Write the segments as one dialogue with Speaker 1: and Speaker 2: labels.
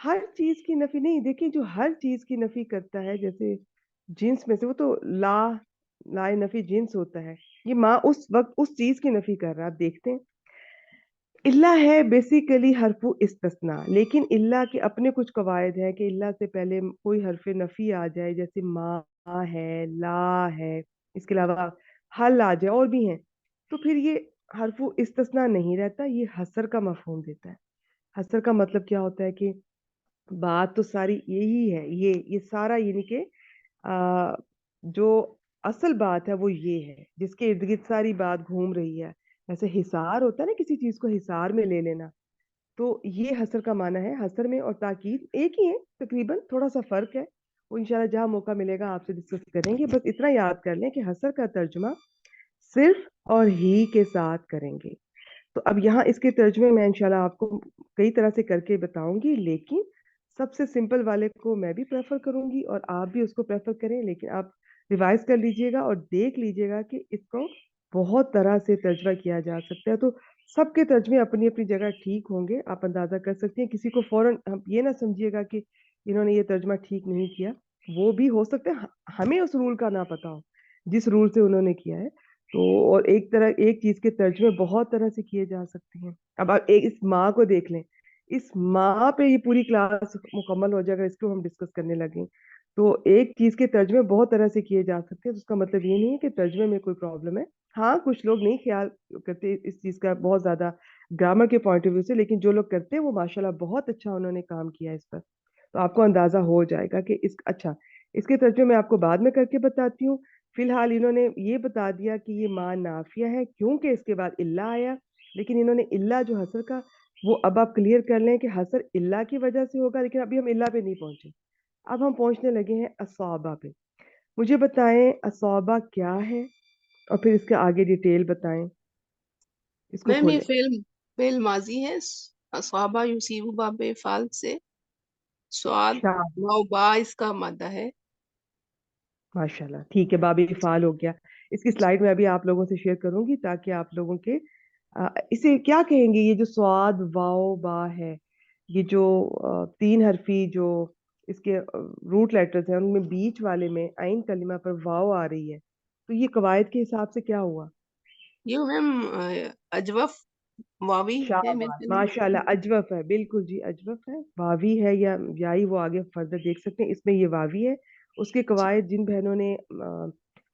Speaker 1: ہر چیز کی نفی نہیں، دیکھیے جو ہر چیز کی نفی کرتا ہے، جیسے جنس میں سے وہ تو لا نفی جنس ہوتا ہے، یہ ماں اس وقت اس چیز کی نفی کر رہا ہے. آپ دیکھتے ہیں اللہ ہے بیسیکلی حرف استثناء، لیکن اللہ کے اپنے کچھ قواعد ہیں کہ اللہ سے پہلے کوئی حرف نفی آ جائے، جیسے ماں ہے، لا ہے، اس کے علاوہ حل آ جائے اور بھی ہیں، تو پھر یہ حرف استثناء نہیں رہتا، یہ حصر کا مفہوم دیتا ہے. حصر کا مطلب کیا ہوتا ہے کہ بات تو ساری یہی ہے، یہ سارا یعنی کہ جو اصل بات ہے وہ یہ ہے جس کے ارد گرد ساری بات گھوم رہی ہے. جیسے حصار ہوتا ہے نا، کسی چیز کو حصار میں لے لینا، تو یہ حصر کا معنی ہے. حصر میں اور تاکید ایک ہی ہے تقریباً، تھوڑا سا فرق ہے، وہ انشاءاللہ جہاں موقع ملے گا آپ سے ڈسکس کریں گے. بس اتنا یاد کر لیں کہ حصر کا ترجمہ صرف اور ہی کے ساتھ کریں گے. تو اب یہاں اس کے ترجمے میں انشاءاللہ آپ کو کئی طرح سے کر کے بتاؤں گی، لیکن سب سے سمپل والے کو میں بھی پریفر کروں گی اور آپ بھی اس کو پریفر کریں. لیکن آپ ریوائز کر لیجئے گا اور دیکھ لیجئے گا کہ اس کو بہت طرح سے ترجمہ کیا جا سکتا ہے. تو سب کے ترجمے اپنی اپنی جگہ ٹھیک ہوں گے، آپ اندازہ کر سکتے ہیں. کسی کو فوراً یہ نہ سمجھیے گا کہ انہوں نے یہ ترجمہ ٹھیک نہیں کیا، وہ بھی ہو سکتا ہے ہمیں اس رول کا نہ پتا ہو جس رول سے انہوں نے کیا ہے. تو اور ایک چیز کے ترجمے بہت طرح سے کیے جا سکتے ہیں. اب آپ اس ماں کو دیکھ لیں، اس ماں پہ یہ پوری کلاس مکمل ہو جائے گا اس کو ہم ڈسکس کرنے لگیں. تو ایک چیز کے ترجمے بہت طرح سے کیے جا سکتے ہیں، اس کا مطلب یہ نہیں ہے کہ ترجمے میں کوئی پرابلم ہے. ہاں کچھ لوگ نہیں خیال کرتے اس چیز کا بہت زیادہ گرامر کے پوائنٹ آف ویو سے، لیکن جو لوگ کرتے ہیں وہ ماشاءاللہ بہت اچھا انہوں نے کام کیا اس پر. تو آپ کو اندازہ ہو جائے گا کہ اچھا اس کے ترجمے میں آپ کو بعد میں کر کے بتاتی ہوں. فی الحال انہوں نے یہ بتا دیا کہ یہ ماں نافیہ ہے کیونکہ اس کے بعد اللہ آیا، لیکن انہوں نے اللہ جو حصر کا وہ اب آپ کلیئر کر لیں کہ حصر اللہ کی وجہ سے ہوگا. لیکن ابھی ہم اللہ پہ نہیں پہنچے، اب ہم پہنچنے لگے ہیں اصابہ پہ. مجھے بتائیں اصابہ کیا ہے اور پھر اس کے آگے ڈیٹیل بتائیں. اس کو
Speaker 2: میم یہ
Speaker 1: کھولیں.
Speaker 2: فعل ماضی ہے، اصابہ یصیبو باب فعل سے، سواد
Speaker 1: شاہ،
Speaker 2: واو با اس کا مادہ ہے.
Speaker 1: ماشاءاللہ ٹھیک ہے، باب فعال ہو گیا. اس کی سلائیڈ میں ابھی آپ لوگوں سے شیئر کروں گی تاکہ آپ لوگوں کے اسے کیا کہیں گے، یہ جو سواد واو با ہے، یہ جو تین حرفی جو اس کے روٹ لیٹرز ہیں ان میں بیچ والے میں عین کلمہ پر واو آ رہی ہے، تو یہ قواعد کے حساب سے کیا ہوا؟
Speaker 2: یہ میم اجوف واوی ہے میرے
Speaker 1: شاباش،
Speaker 2: خیال میں.
Speaker 1: ماشاء اللہ اجوف ہے، بالکل جی اجوف ہے. واوی ہے یا یائی، وہ آگے فردر دیکھ سکتے ہیں. اس میں یہ واوی ہے. اس کے قواعد جن بہنوں نے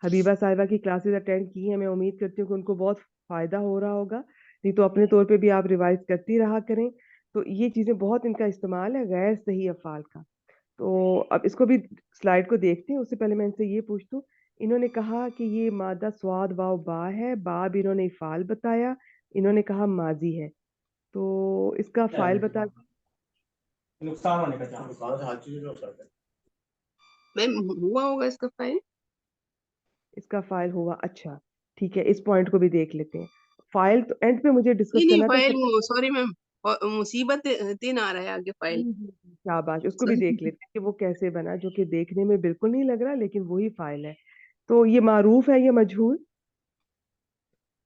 Speaker 1: حبیبہ صاحبہ کی کلاسز اٹینڈ کی ہیں، میں امید کرتی ہوں کہ ان کو بہت فائدہ ہو رہا ہوگا. نہیں تو اپنے طور پہ بھی آپ ریوائز کرتی رہا کریں. تو یہ چیزیں بہت ان کا استعمال ہے غیر صحیح افعال کا. تو اب اس کو بھی سلائیڈ کو دیکھتے ہیں. اس سے پہلے میں ان سے یہ پوچھتوں، انہوں نے کہا کہ یہ مادہ سواد واو با ہے، با بھی انہوں نے افعال بتایا، انہوں نے کہا ماضی ہے، تو اس کا فائل بتا.
Speaker 3: نقصان ہونے کا چانس، نقصان سے ہر چیز میں ہو سکتا ہے.
Speaker 2: میم ہوا ہوگا اس کا فائل.
Speaker 1: اس کا فائل ہوا، اچھا ٹھیک ہے، اس پوائنٹ کو بھی دیکھ لیتے ہیں. فائل تو اینڈ پہ مجھے ڈسکس
Speaker 2: نہیں
Speaker 1: کرنا تھا.
Speaker 2: فائل، سوری میم، مصیبت تین آ رہا ہے آگے فائل.
Speaker 1: شاباش، اس کو بھی دیکھ لیتے ہیں کہ وہ کیسے بنا، جو کہ دیکھنے میں بالکل نہیں لگ رہا لیکن وہی فائل ہے. تو یہ معروف ہے، یہ مجہول،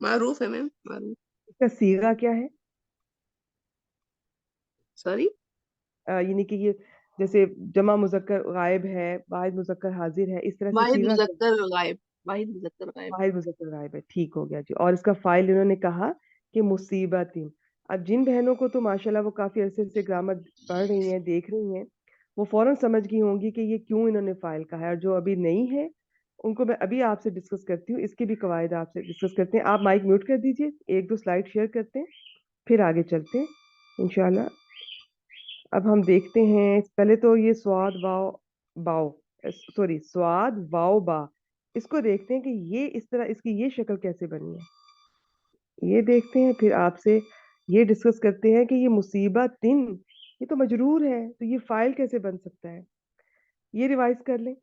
Speaker 2: معروف ہے میم، معروف.
Speaker 1: اس کا صیغہ کیا ہے؟
Speaker 2: سوری،
Speaker 1: یعنی کہ یہ جیسے جمع مذکر غائب ہے، واحد مذکر حاضر ہے، اس طرح سے
Speaker 2: واحد
Speaker 1: صیغہ کیا ہے؟
Speaker 2: مذکر غائب، واحد مذکر غائب.
Speaker 1: واحد مذکر غائب ہے، ٹھیک ہو گیا جی. اور اس کا فائل انہوں نے کہا کہ مصیبت. اب جن بہنوں کو تو ماشاءاللہ وہ کافی عرصے سے گرامر پڑھ رہی ہیں، دیکھ رہی ہیں، وہ فوراً سمجھ گئی ہوں گی کہ یہ کیوں انہوں نے فائل کہا ہے. اور جو ابھی نہیں ہے ان کو میں ابھی آپ سے ڈسکس کرتی ہوں، اس کی بھی قواعد آپ سے ڈسکس کرتے ہیں. آپ مائک میوٹ کر دیجئے، ایک دو سلائیڈ شیئر کرتے ہیں پھر آگے چلتے ہیں انشاءاللہ. اب ہم دیکھتے ہیں پہلے تو یہ سواد واو باؤ، سوری سواد واو با، اس کو دیکھتے ہیں کہ یہ اس طرح اس کی یہ شکل کیسے بنی ہے، یہ دیکھتے ہیں. پھر آپ سے یہ ڈسکس کرتے ہیں کہ یہ مصیبت یہ تو مجرور ہے، تو یہ فائل کیسے بن سکتا ہے. یہ ریوائز کر لیں.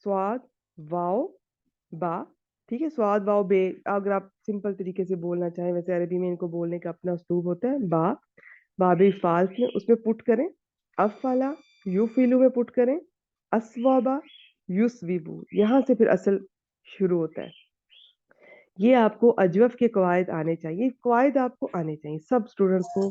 Speaker 1: سواد واو با، ٹھیک ہے، سواد واو بے. اگر آپ سمپل طریقے سے بولنا چاہیں، ویسے عربی میں ان کو بولنے کا اپنا اسلوب ہوتا ہے. با، باب فعال میں اس میں پٹ کریں، افعلا یو فیلو میں پٹ کریں، اسوابا یسویبو، یہاں سے پھر اصل شروع ہوتا ہے. یہ آپ کو اجوف کے قواعد آنے چاہیے، قواعد آپ کو آنے چاہیے سب اسٹوڈنٹس کو.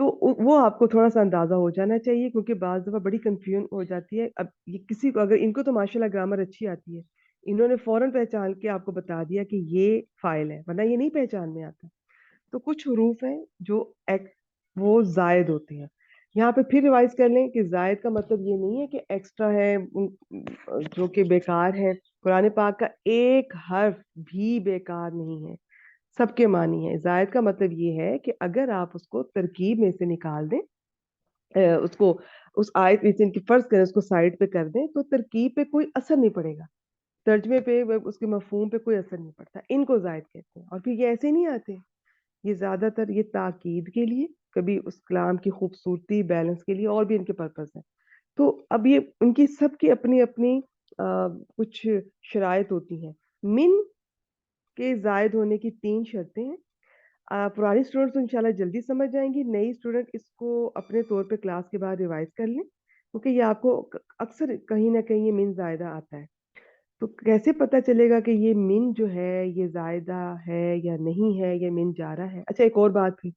Speaker 1: تو وہ آپ کو تھوڑا سا اندازہ ہو جانا چاہیے، کیونکہ بعض دفعہ بڑی کنفیوژن ہو جاتی ہے. اب یہ کسی کو، اگر ان کو تو ماشاءاللہ گرامر اچھی آتی ہے، انہوں نے فوراً پہچان کے آپ کو بتا دیا کہ یہ فائل ہے، ورنہ یہ نہیں پہچان میں آتا. تو کچھ حروف ہیں جو وہ زائد ہوتے ہیں. یہاں پہ پھر ریوائز کر لیں کہ زائد کا مطلب یہ نہیں ہے کہ ایکسٹرا ہے جو کہ بیکار ہے. قرآن پاک کا ایک حرف بھی بیکار نہیں ہے، سب کے معنی ہے. زائد کا مطلب یہ ہے کہ اگر آپ اس کو ترکیب میں سے نکال دیں، اس کو اس آیت میں سے ان کی فرض کریں اس کو سائڈ پہ کر دیں، تو ترکیب پہ کوئی اثر نہیں پڑے گا، ترجمے پہ، اس کے مفہوم پہ کوئی اثر نہیں پڑتا. ان کو زائد کہتے ہیں. اور پھر یہ ایسے نہیں آتے، یہ زیادہ تر یہ تاکید کے لیے، کبھی اس کلام کی خوبصورتی بیلنس کے لیے، اور بھی ان کے پرپز ہیں. تو اب یہ ان کی سب کی اپنی اپنی کچھ شرائط ہوتی ہیں. من کے زائد ہونے کی 3 شرطیں ہیں. پرانی اسٹوڈنٹس تو انشاءاللہ جلدی سمجھ جائیں گی، نئی اسٹوڈنٹ اس کو اپنے طور پہ کلاس کے بعد ریوائز کر لیں، کیونکہ یہ آپ کو اکثر کہیں نہ کہیں یہ من زائدہ آتا ہے. تو کیسے پتا چلے گا کہ یہ من جو ہے یہ زائدہ ہے یا نہیں ہے، یا من جا رہا ہے؟ اچھا ایک اور بات بھی،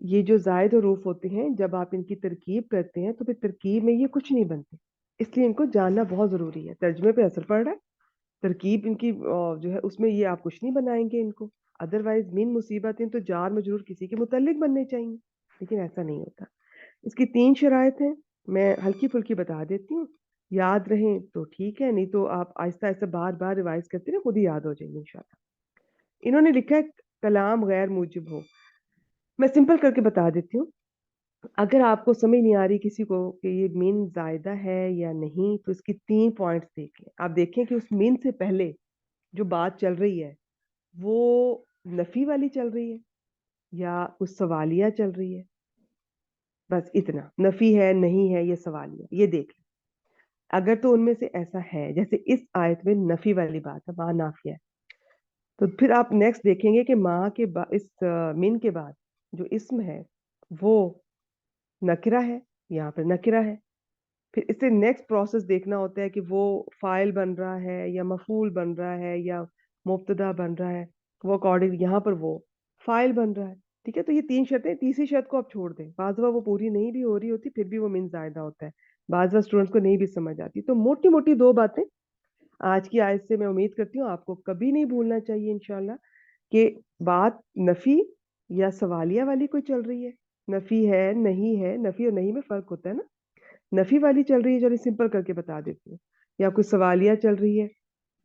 Speaker 1: یہ جو زائد حروف ہوتے ہیں جب آپ ان کی ترکیب کرتے ہیں تو پھر ترکیب میں یہ کچھ نہیں بنتے، اس لیے ان کو جاننا بہت ضروری ہے. ترجمے پہ اثر پڑ رہا ہے، ترکیب ان کی جو ہے اس میں یہ آپ کچھ نہیں بنائیں گے ان کو. ادروائز من مصیبتیں تو جار مجرور کسی کے متعلق بننے چاہیے، لیکن ایسا نہیں ہوتا. اس کی 3 شرائط ہیں، میں ہلکی پھلکی بتا دیتی ہوں. یاد رہیں تو ٹھیک ہے، نہیں تو آپ آہستہ آہستہ بار بار ریوائز کرتے رہیں، خود ہی یاد ہو جائیں گے انشاءاللہ. انہوں نے لکھا ہے کلام غیر موجب ہو. میں سمپل کر کے بتا دیتی ہوں. اگر آپ کو سمجھ نہیں آ رہی کسی کو کہ یہ من زائدہ ہے یا نہیں، تو اس کی 3 پوائنٹس دیکھ لیں. آپ دیکھیں کہ اس من سے پہلے جو بات چل رہی ہے وہ نفی والی چل رہی ہے یا کچھ سوالیہ چل رہی ہے. بس اتنا، نفی ہے نہیں ہے، یہ سوالیہ، یہ دیکھ لیں. اگر تو ان میں سے ایسا ہے، جیسے اس آیت میں نفی والی بات ہے، ماں نافیہ ہے، تو پھر آپ نیکسٹ دیکھیں گے کہ ماں کے اس من کے بعد جو اسم ہے وہ نکرہ ہے، یہاں پہ نکرہ ہے. پھر اس سے نیکسٹ پروسیس دیکھنا ہوتا ہے کہ وہ فائل بن رہا ہے یا مفعول بن رہا ہے یا مبتدا بن رہا ہے. وہ اکارڈنگ یہاں پر وہ فائل بن رہا ہے. ٹھیک ہے، تو یہ 3 شرطیں. تیسری شرط کو آپ چھوڑ دیں، بعض دفعہ وہ پوری نہیں بھی ہو رہی ہوتی، پھر بھی وہ من زائدہ ہوتا ہے، بعض دفعہ اسٹوڈنٹس کو نہیں بھی سمجھ آتی. تو موٹی موٹی 2 باتیں آج کی آیت سے میں امید کرتی ہوں آپ کو کبھی نہیں بھولنا چاہیے انشاءاللہ، کہ بات نفی یا سوالیہ والی کوئی چل رہی ہے. نفی ہے نہیں ہے، نفی اور نہیں میں فرق ہوتا ہے نا. نفی والی چل رہی ہے، جو سمپل کر کے بتا دیتی ہوں، یا کوئی سوالیہ چل رہی ہے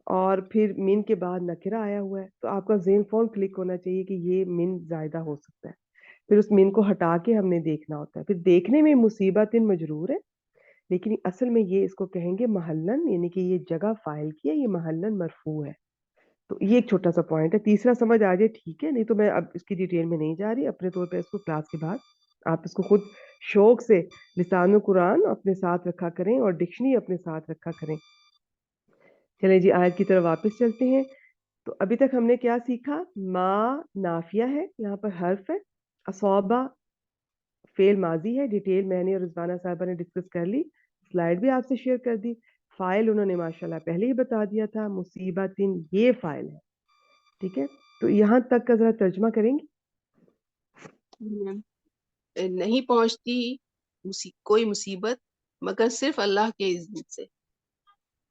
Speaker 1: اور پھر من کے بعد نکرہ آیا ہوا ہے، تو آپ کا ذہن فون کلک ہونا چاہیے کہ یہ من زائدہ ہو سکتا ہے. پھر اس من کو ہٹا کے ہم نے دیکھنا ہوتا ہے. پھر دیکھنے میں مصیبت مجرور ہے، لیکن اصل میں یہ اس کو کہیں گے محلن، یعنی کہ یہ جگہ فائل کی ہے، یہ محلن مرفوع ہے. تو یہ ایک چھوٹا سا پوائنٹ ہے. تیسرا سمجھ آ جائے ٹھیک ہے، نہیں تو میں اب اس کی ڈیٹیل میں نہیں جا رہی. اپنے طور پہ اس کو کلاس کے بعد آپ اس کو خود شوق سے لسان القرآن اپنے ساتھ رکھا کریں اور ڈکشنری اپنے ساتھ رکھا کریں. چلیں جی آیت کی طرف واپس چلتے ہیں. تو ابھی تک ہم نے کیا سیکھا؟ ما نافیہ ہے، یہاں پر حرف ہے. اصابہ فعل ماضی ہے، ڈیٹیل میں نے اور رضوانہ صاحبہ نے ڈسکس کر لی، سلائیڈ بھی آپ سے شیئر کر دی. فائل انہوں نے ماشاءاللہ پہلے ہی بتا دیا تھا، مصیبت یہ فائل ہے. ٹھیک ہے، تو یہاں تک کا ذرا ترجمہ کریں گے.
Speaker 2: نہیں پہنچتی کوئی مصیبت مگر صرف اللہ کے اذن سے.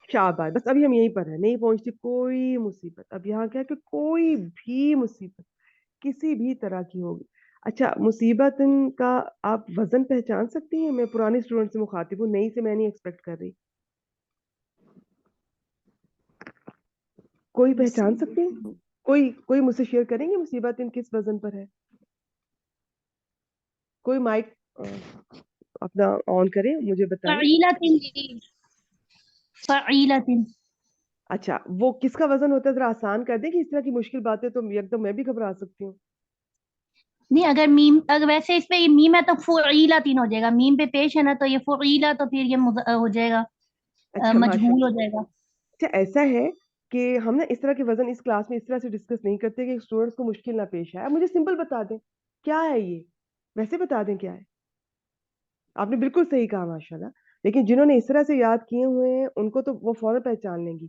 Speaker 1: شاباش، بس ابھی ہم یہیں پر ہیں، نہیں پہنچتی کوئی مصیبت. اب یہاں کیا کہ کوئی بھی مصیبت کسی بھی طرح کی ہوگی. اچھا، مصیبت کا آپ وزن پہچان سکتی ہیں؟ میں پرانی اسٹوڈنٹ سے مخاطب ہوں، نئی سے میں نہیں ایکسپیکٹ کر رہی. کوئی پہچان سکتے ہیں؟ کوئی مجھ سے شیئر کریں گے مصیبت کس وزن پر ہے؟ کوئی مائک اپنا آن کریں، مجھے بتائیں.
Speaker 4: فعیلۃ.
Speaker 1: اچھا، وہ کس کا وزن ہوتا ہے؟ ذرا آسان کر دیں کہ اس طرح کی مشکل باتیں تو ایک میں بھی گھبرا سکتی ہوں.
Speaker 4: نہیں، اگر ویسے اس پہ یہ میم ہے تو فعیلۃ ہو جائے گا. میم پہ پیش ہے نا، تو یہ فعیلہ، تو پھر یہ ہو جائے گا،
Speaker 1: اچھا ماشاء
Speaker 4: مجہول
Speaker 1: اللہ.
Speaker 4: ہو جائے گا.
Speaker 1: اچھا ایسا ہے کہ ہم نا اس طرح کے وزن اس کلاس میں اس طرح سے ڈسکس نہیں کرتے کہ اسٹوڈنٹس کو مشکل نہ پیش آئے. مجھے سمپل بتا دیں کیا ہے یہ، ویسے بتا دیں کیا ہے. آپ نے بالکل صحیح کہا ماشاءاللہ، لیکن جنہوں نے اس طرح سے یاد کیے ہوئے ہیں ان کو تو وہ فوراً پہچان لیں گی.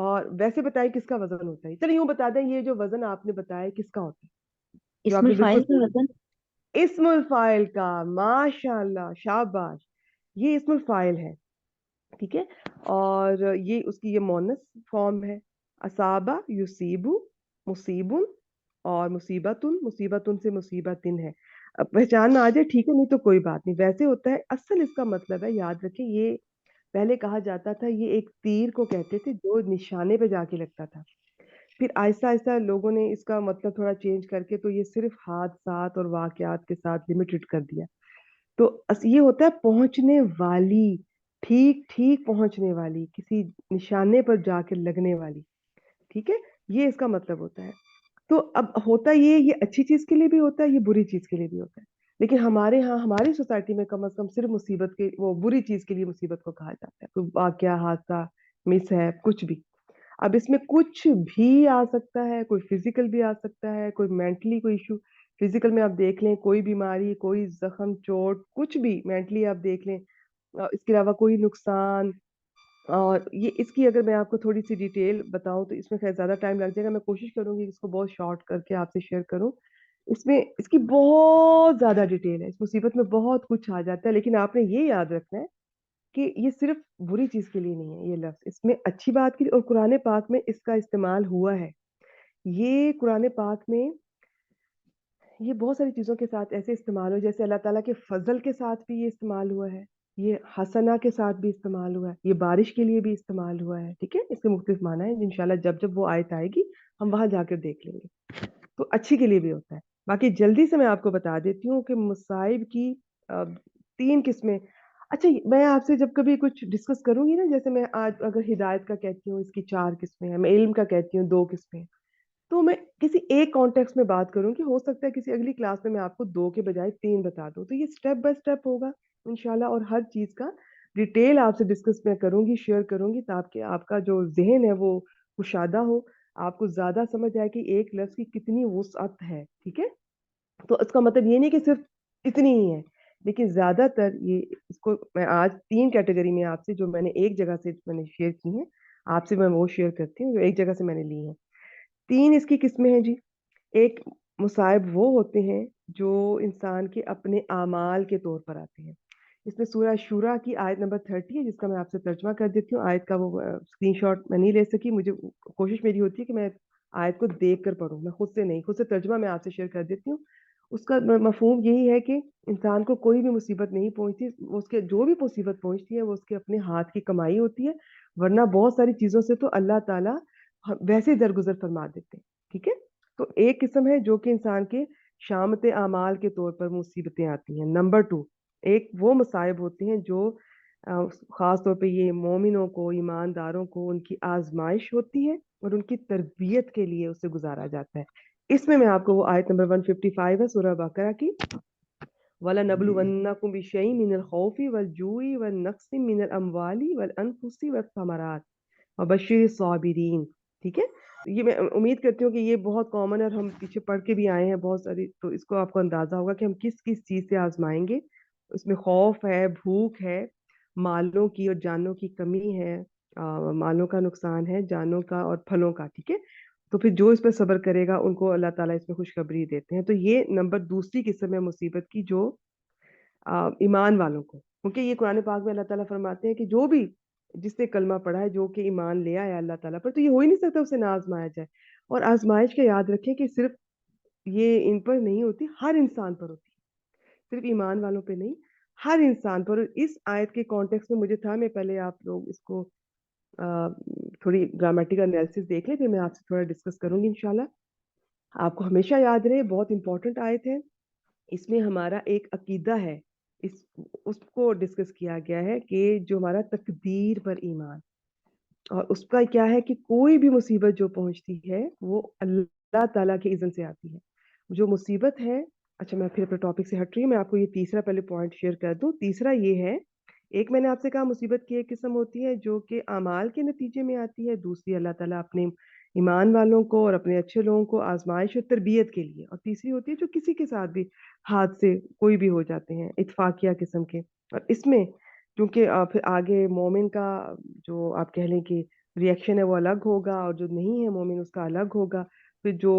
Speaker 1: اور ویسے بتائیں کس کا وزن ہوتا ہے. چلیے یوں بتا دیں، یہ جو وزن آپ نے بتایا کس کا ہوتا ہے، جو آپ
Speaker 4: اسم
Speaker 1: نے
Speaker 4: الفاعل
Speaker 1: بالکل
Speaker 4: کا وزن
Speaker 1: اسم الفاعل کا، ماشاءاللہ، شاباش، یہ اسم الفاعل ہے، ٹھیک ہے، اور یہ اس کی یہ مونس فارم ہے، اصابہ یصیبو، مصیبن، اور مصیبتن، مصیبتن سے مصیبتن ہے. اب پہچان نہ آ جائے ٹھیک ہے، نہیں تو کوئی بات نہیں. ویسے ہوتا ہے اصل اس کا مطلب ہے، یاد رکھیں، یہ پہلے کہا جاتا تھا یہ ایک تیر کو کہتے تھے جو نشانے پہ جا کے لگتا تھا. پھر آہستہ آہستہ لوگوں نے اس کا مطلب تھوڑا چینج کر کے تو یہ صرف حادثات اور واقعات کے ساتھ لمیٹڈ کر دیا. تو یہ ہوتا ہے پہنچنے والی، ٹھیک ٹھیک پہنچنے والی، کسی نشانے پر جا کے لگنے والی، ٹھیک ہے، یہ اس کا مطلب ہوتا ہے. تو اب ہوتا یہ اچھی چیز کے لیے بھی ہوتا ہے، یہ بری چیز کے لیے بھی ہوتا ہے. لیکن ہمارے ہاں، ہماری سوسائٹی میں کم از کم صرف مصیبت کے، وہ بری چیز کے لیے مصیبت کو کہا جاتا ہے، کوئی واقعہ، حادثہ، مس ہے، کچھ بھی. اب اس میں کچھ بھی آ سکتا ہے، کوئی فزیکل بھی آ سکتا ہے، کوئی مینٹلی کوئی ایشو. فزیکل میں آپ دیکھ لیں کوئی بیماری، کوئی زخم، چوٹ، کچھ بھی. مینٹلی آپ دیکھ لیں اس کے علاوہ کوئی نقصان. اور یہ اس کی اگر میں آپ کو تھوڑی سی ڈیٹیل بتاؤں تو اس میں خیر زیادہ ٹائم لگ جائے گا. میں کوشش کروں گی اس کو بہت شارٹ کر کے آپ سے شیئر کروں. اس میں اس کی بہت زیادہ ڈیٹیل ہے، اس مصیبت میں بہت کچھ آ جاتا ہے. لیکن آپ نے یہ یاد رکھنا ہے کہ یہ صرف بری چیز کے لیے نہیں ہے، یہ لفظ اس میں اچھی بات کے لیے، اور قرآن پاک میں اس کا استعمال ہوا ہے. یہ قرآن پاک میں یہ بہت ساری چیزوں کے ساتھ ایسے استعمال ہو، جیسے اللہ تعالیٰ کے فضل کے ساتھ بھی یہ استعمال ہوا ہے، یہ حسنہ کے ساتھ بھی استعمال ہوا ہے، یہ بارش کے لیے بھی استعمال ہوا ہے. ٹھیک ہے، اس کے مختلف معنی ہیں انشاءاللہ جب جب وہ آیت آئے گی ہم وہاں جا کر دیکھ لیں گے. تو اچھی کے لیے بھی ہوتا ہے. باقی جلدی سے میں آپ کو بتا دیتی ہوں کہ مصائب کی 3 قسمیں. اچھا، میں آپ سے جب کبھی کچھ ڈسکس کروں گی نا، جیسے میں آج اگر ہدایت کا کہتی ہوں اس کی 4 قسمیں ہیں، میں علم کا کہتی ہوں 2 قسمیں، تو میں کسی ایک کانٹیکس میں بات کروں کہ ہو سکتا ہے کسی اگلی کلاس میں آپ کو 2 کے بجائے 3 بتا دوں. تو یہ سٹیپ بائی سٹیپ ہوگا انشاءاللہ، اور ہر چیز کا ڈیٹیل آپ سے ڈسکس میں کروں گی، شیئر کروں گی، تاکہ آپ کا جو ذہن ہے وہ کشادہ ہو، آپ کو زیادہ سمجھ آئے کہ ایک لفظ کی کتنی وسعت ہے. ٹھیک ہے، تو اس کا مطلب یہ نہیں کہ صرف اتنی ہی ہے، لیکن زیادہ تر یہ اس کو میں آج 3 کیٹیگری میں آپ سے جو میں نے ایک جگہ سے میں نے شیئر کی ہیں، آپ سے میں وہ شیئر کرتی ہوں جو ایک جگہ سے میں نے لی ہیں. 3 اس کی قسمیں ہیں جی. ایک مصائب وہ ہوتے ہیں جو انسان کے اپنے اعمال کے طور پر آتے ہیں. اس میں سورہ شورا کی آیت نمبر 30 ہے، جس کا میں آپ سے ترجمہ کر دیتی ہوں. آیت کا وہ اسکرین شاٹ میں نہیں لے سکی، مجھے کوشش میری ہوتی ہے کہ میں آیت کو دیکھ کر پڑھوں، میں خود سے نہیں، خود سے ترجمہ میں آپ سے شیئر کر دیتی ہوں. اس کا مفہوم یہی ہے کہ انسان کو کوئی بھی مصیبت نہیں پہنچتی، اس کے جو بھی مصیبت پہنچتی ہے وہ اس کے اپنے ہاتھ کی کمائی ہوتی ہے، ورنہ بہت ساری چیزوں سے تو اللہ تعالیٰ ویسے درگزر فرما دیتے ہیں. ٹھیک ہے، تو ایک قسم ہے جو کہ انسان کے شامت اعمال کے طور پر مصیبتیں آتی ہیں. نمبر 2، ایک وہ مصائب ہوتے ہیں جو خاص طور پہ یہ مومنوں کو، ایمانداروں کو ان کی آزمائش ہوتی ہے اور ان کی تربیت کے لیے اسے گزارا جاتا ہے. اس میں آپ کو وہ آیت نمبر 155 ہے سورہ بقرہ کی، وَلَنَبْلُوَنَّكُمْ بِشَيْءٍ مِّنَ الْخَوْفِ وَالْجُوعِ وَالنَّقْصِ مِّنَ الْأَمْوَالِ وَالْأَنفُسِ وَالثَّمَرَاتِ وَبَشِّرِ الصَّابِرِينَ. ٹھیک ہے، یہ میں امید کرتی ہوں کہ یہ بہت کامن ہے اور ہم پیچھے پڑھ کے بھی آئے ہیں بہت ساری، تو اس کو آپ کو اندازہ ہوگا کہ ہم کس کس چیز سے آزمائیں گے. اس میں خوف ہے، بھوک ہے، مالوں کی اور جانوں کی کمی ہے، مالوں کا نقصان ہے، جانوں کا اور پھلوں کا. ٹھیک ہے، تو پھر جو اس پہ صبر کرے گا ان کو اللہ تعالیٰ اس میں خوشخبری دیتے ہیں. تو یہ نمبر 2 قسم ہے مصیبت کی، جو ایمان والوں کو، کیونکہ یہ قرآن پاک میں اللہ تعالیٰ فرماتے ہیں کہ جو بھی جس نے کلمہ پڑھا ہے، جو کہ ایمان لے آیا اللہ تعالیٰ پر، تو یہ ہو ہی نہیں سکتا اسے نہ آزمایا جائے. اور آزمائش کا یاد رکھیں کہ صرف یہ ان پر نہیں ہوتی، ہر انسان پر ہوتی ہے، صرف ایمان والوں پہ نہیں، ہر انسان پر. اس آیت کے کانٹیکس میں مجھے تھا، میں پہلے آپ لوگ اس کو تھوڑی گرامیٹیکل انالیسس دیکھ لیں، پھر میں آپ سے تھوڑا ڈسکس کروں گی انشاءاللہ. آپ کو ہمیشہ یاد رہے بہت امپورٹنٹ آیت ہے. اس میں ہمارا ایک عقیدہ ہے، اس کو ڈسکس کیا گیا ہے کہ جو ہمارا تقدیر پر ایمان، اور اس کا کیا ہے کہ کوئی بھی مصیبت جو پہنچتی ہے وہ اللہ تعالیٰ کے اذن سے آتی ہے. جو مصیبت ہے، اچھا میں پھر اپنے ٹاپک سے ہٹ رہی ہوں، میں آپ کو یہ تیسرا پہلے پوائنٹ شیئر کر دوں. تیسرا یہ ہے، ایک میں نے آپ سے کہا مصیبت کی ایک قسم ہوتی ہے جو کہ اعمال کے نتیجے میں آتی ہے، دوسری اللہ تعالیٰ اپنے ایمان والوں کو اور اپنے اچھے لوگوں کو آزمائش اور تربیت کے لیے، اور تیسری ہوتی ہے جو کسی کے ساتھ بھی حادثے کوئی بھی ہو جاتے ہیں اتفاقیہ قسم کے. اور اس میں کیونکہ پھر آگے مومن کا جو آپ کہہ لیں کہ ریئیکشن ہے وہ الگ ہوگا، اور جو نہیں ہے مومن اس کا الگ ہوگا، پھر جو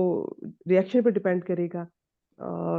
Speaker 1: ریئیکشن پہ ڈیپینڈ کرے گا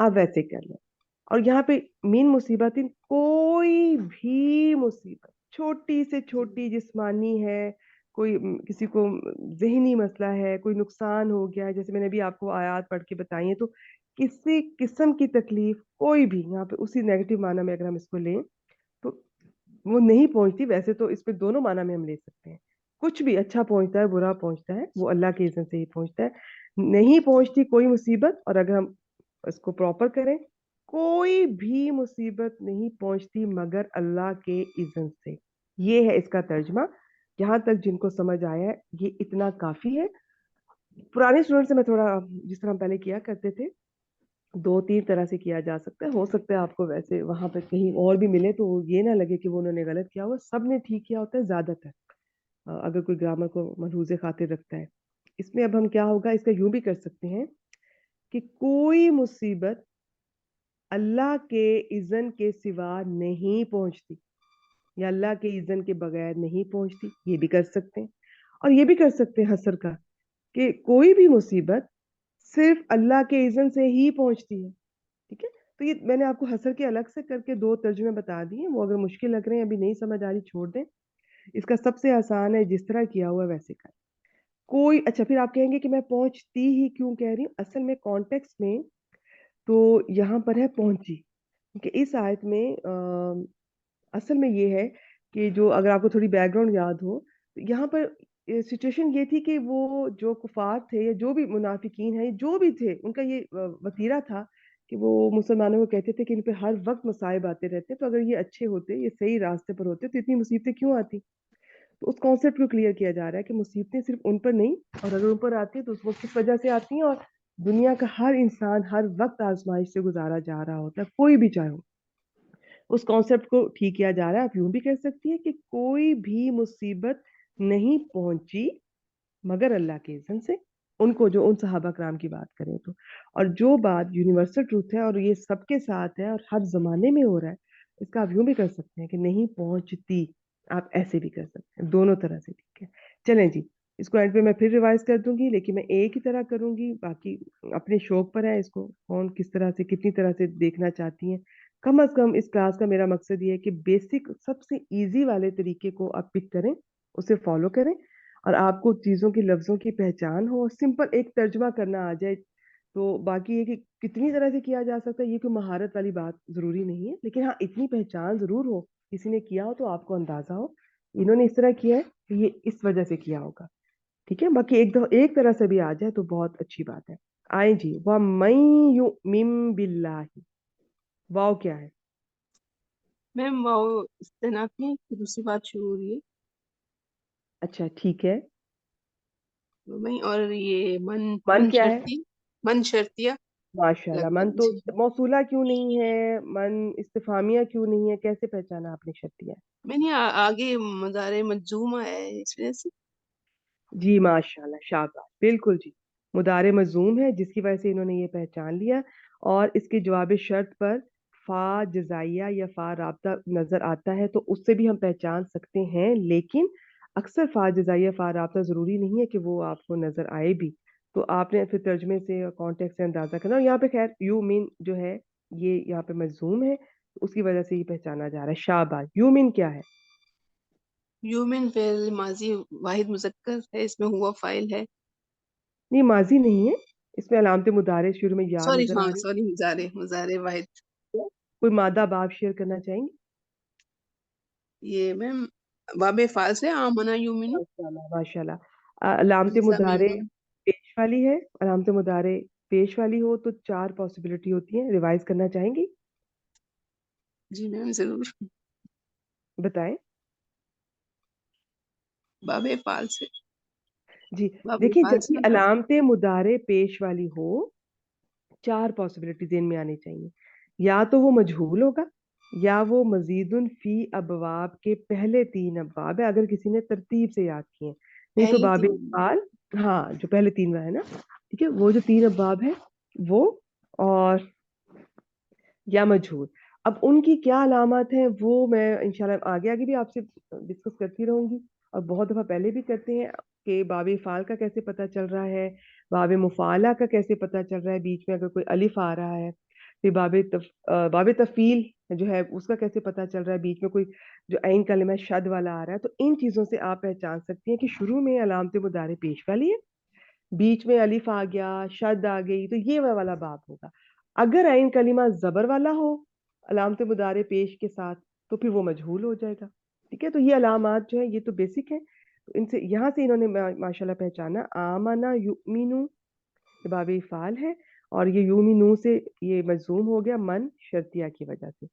Speaker 1: آپ ویسے کر لیں. اور یہاں پہ مین مصیبت کوئی بھی مصیبت چھوٹی سے چھوٹی جسمانی ہے, کوئی کسی کو ذہنی مسئلہ ہے, کوئی نقصان ہو گیا ہے, جیسے میں نے بھی آپ کو آیات پڑھ کے بتائی ہیں, تو کسی قسم کی تکلیف کوئی بھی یہاں پہ اسی نیگیٹو معنی میں اگر ہم اس کو لیں تو وہ نہیں پہنچتی. ویسے تو اس پہ دونوں معنی میں ہم لے سکتے ہیں, کچھ بھی اچھا پہنچتا ہے برا پہنچتا ہے وہ اللہ کے اذن سے ہی پہنچتا ہے. نہیں پہنچتی کوئی مصیبت, اور اگر ہم اس کو پراپر کریں, کوئی بھی مصیبت نہیں پہنچتی مگر اللہ کے اذن سے. یہ ہے اس کا ترجمہ. یہاں تک جن کو سمجھ آیا ہے یہ اتنا کافی ہے. پرانے اسٹوڈنٹ سے میں تھوڑا, جس طرح ہم پہلے کیا کرتے تھے, 2-3 طرح سے کیا جا سکتا ہے. ہو سکتا ہے آپ کو ویسے وہاں پہ کہیں اور بھی ملے تو یہ نہ لگے کہ وہ انہوں نے غلط کیا ہوا, سب نے ٹھیک کیا ہوتا ہے زیادہ تر, اگر کوئی گرامر کو ملحوظ خاطر رکھتا ہے. اس میں اب ہم کیا ہوگا, اس کا یوں بھی کر سکتے ہیں کہ کوئی مصیبت اللہ کے اذن کے سوا نہیں پہنچتی, یا اللہ کے اذن کے بغیر نہیں پہنچتی. یہ بھی کر سکتے ہیں. اور یہ بھی کر سکتے ہیں حسر کا, کہ کوئی بھی مصیبت صرف اللہ کے اذن سے ہی پہنچتی ہے. ٹھیک ہے, تو یہ میں نے آپ کو حسر کے الگ سے کر کے 2 ترجمے بتا دیے. وہ اگر مشکل لگ رہے ہیں, ابھی نہیں سمجھ آ رہی, چھوڑ دیں. اس کا سب سے آسان ہے جس طرح کیا ہوا ویسے کا. کوئی اچھا, پھر آپ کہیں گے کہ میں پہنچتی ہی کیوں کہہ رہی ہوں. اصل میں کانٹیکس میں تو یہاں پر ہے پہنچی, کہ اس آیت میں اصل میں یہ ہے کہ جو, اگر آپ کو تھوڑی بیک گراؤنڈ یاد ہو, یہاں پر سچویشن یہ تھی کہ وہ جو کفار تھے یا جو بھی منافقین ہیں, جو بھی تھے, ان کا یہ وتیرہ تھا کہ وہ مسلمانوں کو کہتے تھے کہ ان پہ ہر وقت مصائب آتے رہتے, تو اگر یہ اچھے ہوتے, یہ صحیح راستے پر ہوتے, تو اتنی مصیبتیں کیوں آتی. تو اس کانسیپٹ کو کلیئر کیا جا رہا ہے کہ مصیبتیں صرف ان پر نہیں, اور اگر ان پر آتی ہیں تو اس وہ کس وجہ سے آتی ہیں, اور دنیا کا ہر انسان ہر وقت آزمائش سے گزارا جا رہا ہوتا ہے, کوئی بھی چاہے ہو. اس کانسیپٹ کو ٹھیک کیا جا رہا ہے. آپ یوں بھی کہہ سکتی ہیں کہ کوئی بھی مصیبت نہیں پہنچی مگر اللہ کے اذن سے, ان کو جو ان صحابہ کرام کی بات کریں تو. اور جو بات یونیورسل ٹروتھ ہے اور یہ سب کے ساتھ ہے اور ہر زمانے میں ہو رہا ہے, اس کا آپ یوں بھی کر سکتے ہیں کہ نہیں پہنچتی. آپ ایسے بھی کر سکتے ہیں, دونوں طرح سے. ٹھیک ہے, چلیں جی, اس کو اینڈ پہ میں پھر ریوائز کر دوں گی, لیکن میں ایک ہی طرح کروں گی. باقی اپنے شوق پر ہے, اس کو کون کس طرح سے کتنی طرح سے دیکھنا چاہتی ہیں. کم از کم اس کلاس کا میرا مقصد یہ ہے کہ بیسک سب سے ایزی والے طریقے کو آپ پک کریں, اسے فالو کریں, اور آپ کو چیزوں کی لفظوں کی پہچان ہو, سمپل ایک ترجمہ کرنا آ جائے. تو باقی یہ کہ کتنی طرح سے کیا جا سکتا ہے, یہ کوئی مہارت والی بات ضروری نہیں ہے, لیکن ہاں اتنی پہچان ضرور ہو, کسی نے کیا ہو تو آپ کو اندازہ ہو انہوں نے اس طرح کیا ہے کہ یہ اس وجہ سے کیا ہوگا. ٹھیک ہے, باقی ایک طرح سے بھی آ جائے تو بہت اچھی بات ہے. آئیں جی, وَمَن يُؤْمِن بِاللَّهِ, واو کیا ہے
Speaker 2: میم واؤ استنافی ہے کہ دوسری بات شروع ہو رہی ہے.
Speaker 1: اچھا ٹھیک ہے,
Speaker 2: وہیں, اور یہ من
Speaker 1: من
Speaker 2: من
Speaker 1: کیا ہے,
Speaker 2: شرطی, من شرطیہ
Speaker 1: ماشاء اللہ.
Speaker 2: لگ
Speaker 1: من تو
Speaker 2: جی.
Speaker 1: موصولہ کیوں نہیں ہے, من استفہامیہ کیوں نہیں ہے, کیسے پہچانا آپ نے شرطیہ؟
Speaker 2: میں نے آگے مضارع مجزوم آیا ہے اس وجہ سے.
Speaker 1: جی ماشاء اللہ, شاباش, بالکل جی, مضارع مجزوم ہے جس کی وجہ سے انہوں نے یہ پہچان لیا. اور اس کے جواب شرط پر فا جزائیہ یا فا رابطہ نظر آتا ہے تو اس سے بھی ہم پہچان سکتے ہیں, لیکن اکثر فا جزائیہ فا رابطہ ضروری نہیں ہے کہ وہ آپ کو نظر آئے بھی. تو آپ نے پھر ترجمے سے اور کانٹیکٹ سے اندازہ کرنا. اور یہاں پہ خیر یو مین جو ہے یہ یہاں پہ مجزوم ہے, اس کی وجہ سے یہ پہچانا جا رہا ہے. شاباش. یو مین کیا ہے؟
Speaker 2: یومن فعل ماضی واحد مذکر ہے, اس میں ہوا فاعل ہے.
Speaker 1: نہیں, ماضی نہیں ہے, اس میں علامت مضارع شروع میں یا
Speaker 2: سوری,
Speaker 1: نظر آ
Speaker 2: ہاں
Speaker 1: رہی
Speaker 2: سوری, مضارع واحد.
Speaker 1: ہے. کوئی مادہ باب شیئر کرنا چاہیں گے؟
Speaker 2: یہ میم باب فعل سے آمنا یومن.
Speaker 1: ماشاء اللہ, ماشاء اللہ. علامت مضارع پیش والی ہے, علامت مضارع پیش والی ہو تو 4 پاسبلٹی ہوتی ہیں. ریوائز کرنا چاہیں گی؟
Speaker 2: جی میم ضرور.
Speaker 1: بتائیں.
Speaker 2: باب فعل سے,
Speaker 1: جی
Speaker 2: باب
Speaker 1: دیکھیں,
Speaker 2: فعل
Speaker 1: جب بھی
Speaker 2: سے
Speaker 1: علامت مضارع پیش والی ہو 4 پاسبلٹی ذہن میں آنی چاہیے. یا تو وہ مجہول ہوگا, یا وہ مزید فی ابواب کے پہلے 3 ابواب ہے اگر کسی نے ترتیب سے یاد کیے, نہیں تو
Speaker 2: پہلی
Speaker 1: باب
Speaker 2: تین.
Speaker 1: افعال, ہاں جو پہلے 3 ہے نا, ٹھیک ہے, وہ جو 3 ابواب ہے وہ, اور یا مجہول. اب ان کی کیا علامات ہیں وہ میں انشاءاللہ آگے بھی آپ سے ڈسکس کرتی رہوں گی, اور بہت دفعہ پہلے بھی کرتے ہیں کہ باب فعال کا کیسے پتہ چل رہا ہے, باب مفعلہ کا کیسے پتہ چل رہا ہے, بیچ میں اگر کوئی الف آ رہا ہے پھر باب تفیل جو ہے اس کا کیسے پتا چل رہا ہے، بیچ میں کوئی جو عین کلمہ شد والا آ رہا ہے، تو ان چیزوں سے آپ پہچان سکتی ہیں کہ شروع میں علامت مضارع پیش والی ہے، بیچ میں الف آ گیا، شد آ گئی، تو یہ وہ والا باب ہوگا۔ اگر عین کلمہ زبر والا ہو علامت مضارع پیش کے ساتھ تو پھر وہ مجہول ہو جائے گا، ٹھیک ہے۔ تو یہ علامات جو ہے یہ تو بیسک ہے، تو ان سے یہاں سے انہوں نے ماشاءاللہ پہچانا آمنا یؤمنو باب فعال ہے، اور یہ یومینو سے یہ مجزوم ہو گیا من شرطیہ کی وجہ سے،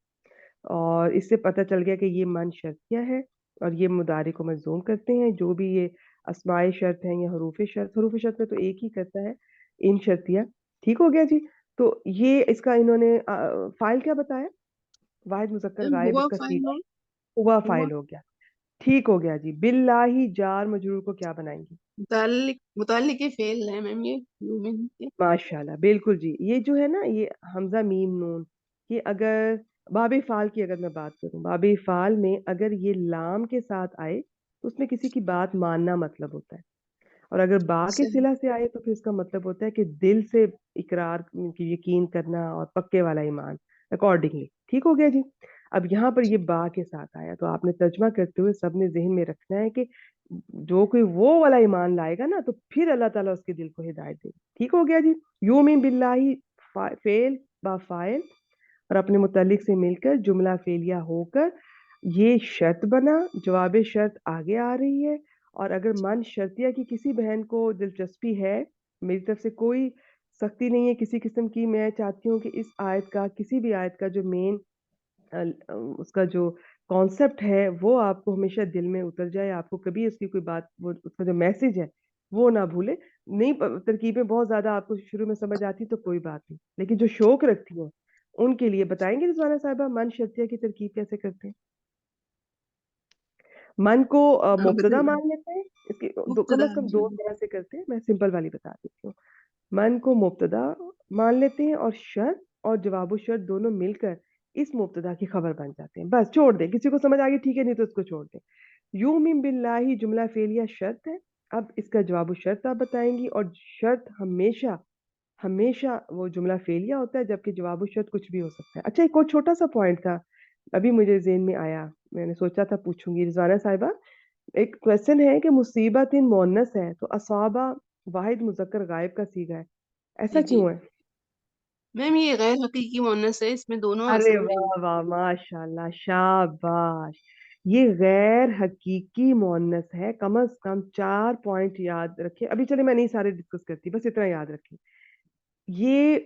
Speaker 1: اور اس سے پتہ چل گیا کہ یہ من شرطیہ ہے، اور یہ مضارع کو مجزوم کرتے ہیں جو بھی یہ اسماء شرط ہیں یا حروف شرط میں تو ایک ہی کرتا ہے ان شرطیہ، ٹھیک ہو گیا جی۔ تو یہ اس کا انہوں نے فائل کیا بتایا، واحد مذکر غائب، اس
Speaker 2: ہوا
Speaker 1: کا
Speaker 2: فائل
Speaker 1: سیغہ
Speaker 2: ہو
Speaker 1: ہوا
Speaker 2: ہوا
Speaker 1: فائل ہو گیا، ٹھیک ہو گیا جی۔ باللہ جار مجرور کو کیا بنائیں گے؟
Speaker 2: متعلق فعل ہے میم، یہ یومن کے
Speaker 1: ماشاءاللہ بالکل جی۔ یہ جو ہے نا یہ حمزہ میم نون، یہ اگر باب فعال کی اگر میں بات کروں، باب فعال میں اگر یہ لام کے ساتھ آئے تو اس میں کسی کی بات ماننا مطلب ہوتا ہے، اور اگر با کے
Speaker 2: صحیح
Speaker 1: صلہ سے آئے تو پھر اس کا مطلب ہوتا ہے کہ دل سے اقرار کی یقین کرنا اور پکے والا ایمان اکارڈنگلی، ٹھیک ہو گیا جی۔ اب یہاں پر یہ با کے ساتھ آیا تو آپ نے ترجمہ کرتے ہوئے سب نے ذہن میں رکھنا ہے کہ جو کوئی وہ والا ایمان لائے گا نا تو پھر اللہ تعالیٰ اس کے دل کو ہدایت دے گا، ٹھیک ہو گیا جی۔ یومن باللہ فعل با فاعل اور اپنے متعلق سے مل کر جملہ فعلیہ ہو کر یہ شرط بنا، جواب شرط آگے آ رہی ہے، اور اگر من شرطیہ کی کسی بہن کو دلچسپی ہے، میری طرف سے کوئی سختی نہیں ہے کسی قسم کی، میں چاہتی ہوں کہ اس آیت کا کسی بھی آیت کا جو مین اس کا جو کانسیپٹ ہے وہ آپ کو ہمیشہ دل میں اتر جائے، آپ کو کبھی اس کی کوئی بات اس کا جو میسج ہے وہ نہ بھولے، نہیں ترکیبیں بہت زیادہ آپ کو شروع میں سمجھ آتی تو کوئی بات نہیں، لیکن جو شوق رکھتی ہیں ان کے لیے بتائیں گے رضوانہ صاحبہ من شرطیہ کی ترکیب کیسے کرتے ہیں؟ من کو مبتدا
Speaker 2: بتائیے
Speaker 1: مان لیتے ہیں، اس کی کم
Speaker 2: مبتدا
Speaker 1: از کم دو طرح سے کرتے ہیں، میں سمپل والی بتا دیتی ہوں۔ من کو مبتدا مان لیتے ہیں اور شرط اور جواب و شرط دونوں مل کر اس مبتدا کی خبر بن جاتے ہیں، بس چھوڑ دیں، کسی کو سمجھ آ گئی ٹھیک ہے، نہیں تو اس کو چھوڑ دیں۔ یومن باللہ جملہ فعلیہ شرط ہے، اب اس کا جواب و شرط آپ بتائیں گی، اور شرط ہمیشہ ہمیشہ وہ جملہ فعلیہ ہوتا ہے، جبکہ جواب و شرط کچھ بھی ہو سکتا ہے۔ اچھا ایک اور چھوٹا سا پوائنٹ تھا ابھی مجھے ذہن میں آیا، میں نے سوچا تھا پوچھوں گی رضوانہ صاحبہ، ایک کویسچن ہے کہ مصیبت ان مؤنث ہے تو اصابہ واحد مذکر غائب کا صیغہ ہے، ایسا
Speaker 2: جی جی
Speaker 1: کیوں ہے؟
Speaker 2: میم، یہ غیر حقیقی مؤنث ہے، اس میں دونوں آ
Speaker 1: ارے
Speaker 2: سکتے ہیں۔
Speaker 1: واہ واہ ماشاء اللہ شاباش، یہ غیر حقیقی مؤنث ہے، کم از کم 4 پوائنٹ یاد رکھیں، ابھی چلے میں نہیں سارے ڈسکس کرتی، بس اتنا یاد رکھیں، یہ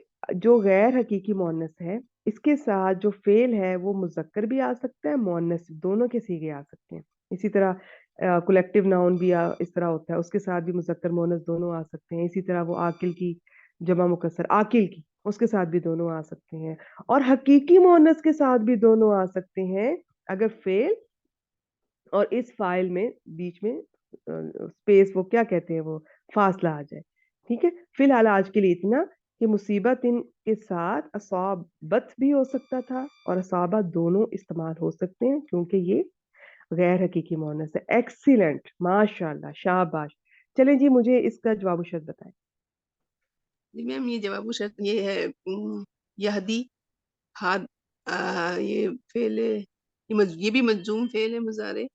Speaker 1: جو غیر حقیقی مؤنث ہے اس کے ساتھ جو فعل ہے وہ مذکر بھی آ سکتا ہے، مؤنث دونوں کے صیغے آ سکتے ہیں، اسی طرح کولیکٹیو ناؤن بھی اس طرح ہوتا ہے، اس کے ساتھ بھی مذکر مؤنث دونوں آ سکتے ہیں، اسی طرح وہ عاقل کی جمع مکسر عاقل کی اس کے ساتھ بھی دونوں آ سکتے ہیں، اور حقیقی مؤنث کے ساتھ بھی دونوں آ سکتے ہیں اگر فعل اور اس فائل میں بیچ میں اسپیس وہ کیا کہتے ہیں وہ فاصلہ آ جائے، ٹھیک ہے۔ فی الحال آج کے لیے اتنا کہ مصیبت ان کے ساتھ اصابت بھی ہو سکتا تھا اور اصابہ دونوں استعمال ہو سکتے ہیں کیونکہ یہ غیر حقیقی مؤنث ہے۔ ایکسیلنٹ، ماشاء اللہ شاباش۔ چلیں جی مجھے اس کا جواب و شرط بتائیں۔
Speaker 2: جی میم، یہ جواب و شرط یہ ہے یہدی ہاد، یہ فعل ہے، یہ بھی مجزوم فعل ہے مضارع،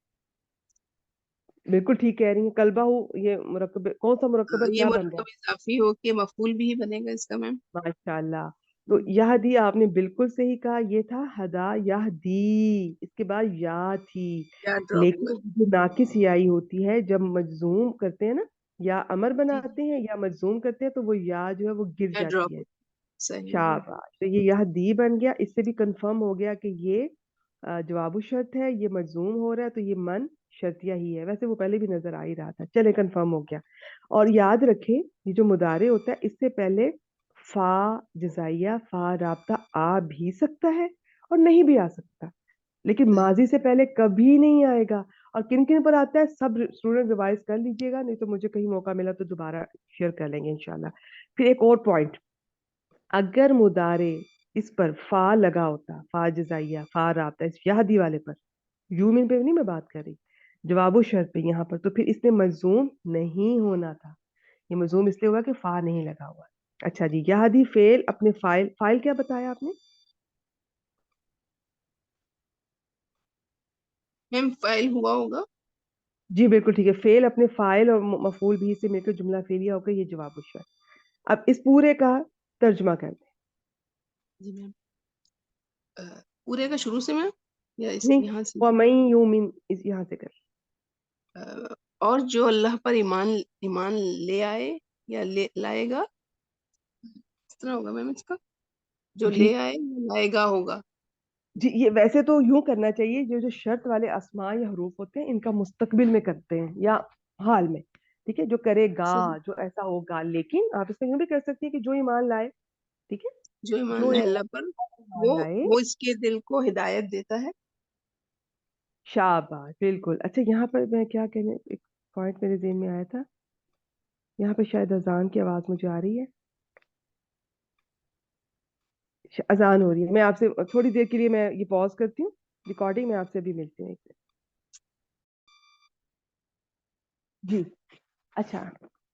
Speaker 1: بالکل ٹھیک کہہ رہی ہیں، کلبہ ہو یہ مرکب کون سا مرکب ہے،
Speaker 2: یہ
Speaker 1: کیا بن رہا
Speaker 2: مرکب اضافی ہو کے مفعول بھی بنے گا اس کا میم۔
Speaker 1: ہے؟ ماشاء اللہ، تو یہدی آپ نے بالکل صحیح کہا، یہ تھا ہدا یہدی، اس کے بعد یا تھی،
Speaker 2: یا ڈراپ ہوا
Speaker 1: لیکن جو ناقص یائی ہوتی ہے جب مجزوم کرتے ہیں نا، یا امر
Speaker 2: جی،
Speaker 1: بناتے ہیں یا مجزوم کرتے ہیں تو وہ یا جو ہے وہ گر
Speaker 2: یا ڈراپ
Speaker 1: جاتی ہے،
Speaker 2: ہوا، صحیح ہے۔
Speaker 1: شاباش، تو یہ دی بن گیا، اس سے بھی کنفرم ہو گیا کہ یہ جواب و شرط ہے، یہ مجزوم ہو رہا ہے تو یہ من شرطیہ ہی ہے، ویسے وہ پہلے بھی نظر آ ہی رہا تھا، چلے کنفرم ہو گیا۔ اور یاد رکھیں یہ جو مضارع ہوتا ہے اس سے پہلے فا جزائیہ فا رابطہ آ بھی سکتا ہے اور نہیں بھی آ سکتا، لیکن ماضی سے پہلے کبھی نہیں آئے گا، اور کن کن پر آتا ہے سب اسٹوڈنٹ ریوائز کر لیجئے گا، نہیں تو مجھے کہیں موقع ملا تو دوبارہ شیئر کر لیں گے انشاءاللہ۔ پھر ایک اور پوائنٹ، اگر مضارع اس پر فا لگا ہوتا، فا جزائیہ فا رابطہ اس یہدی والے پر، یومن پہ نہیں میں بات کر رہی، جواب و شرط پہ یہاں پر، تو پھر اس نے مجزوم نہیں ہونا تھا، یہ مجزوم اس لیے ہوا کہ فا نہیں لگا ہوا، اچھا جی، یہدی فیل اپنے فائل، فائل کیا بتایا آپ نے؟
Speaker 2: میم فائل ہوا ہوگا.
Speaker 1: جی بالکل ٹھیک ہے، فیل اپنے فائل اور مفعول بھی سے مل کر جملہ فعلیہ ہو گیا، یہ جواب الشرط. اب اس پورے کا ترجمہ کر دیں.
Speaker 2: جی میم پورے کا شروع سے میم یا اس
Speaker 1: نہیں،
Speaker 2: یہاں سے.
Speaker 1: وَمَن یُؤْمِن یہاں سے کر.
Speaker 2: اور جو اللہ پر ایمان لے آئے یا لائے گا، اس طرح ہوگا میم اس کا، جو
Speaker 1: جی
Speaker 2: لے آئے یا لائے گا ہوگا.
Speaker 1: جی، یہ ویسے تو یوں کرنا چاہیے، جو شرط والے اسماء یا حروف ہوتے ہیں ان کا مستقبل میں کرتے ہیں یا حال میں، ٹھیک ہے، جو کرے گا،
Speaker 2: صحیح.
Speaker 1: جو ایسا ہوگا. لیکن آپ اس میں یوں بھی کر سکتی ہیں کہ جو ایمان لائے، ٹھیک ہے،
Speaker 2: جو ایمان
Speaker 1: جو
Speaker 2: لائے اللہ پر،
Speaker 1: ایمان لائے.
Speaker 2: وہ اس کے دل کو ہدایت دیتا ہے.
Speaker 1: شاباش، بالکل. اچھا یہاں پر میں کیا کہنے، ایک پوائنٹ میرے ذہن میں آیا تھا، یہاں پہ شاید اذان کی آواز مجھے آ رہی ہے، اذان ہو رہی ہے. میں آپ سے تھوڑی دیر کے لیے میں یہ پاز کرتی ہوں ریکارڈنگ، میں آپ سے ابھی ملتی ہوں. جی اچھا،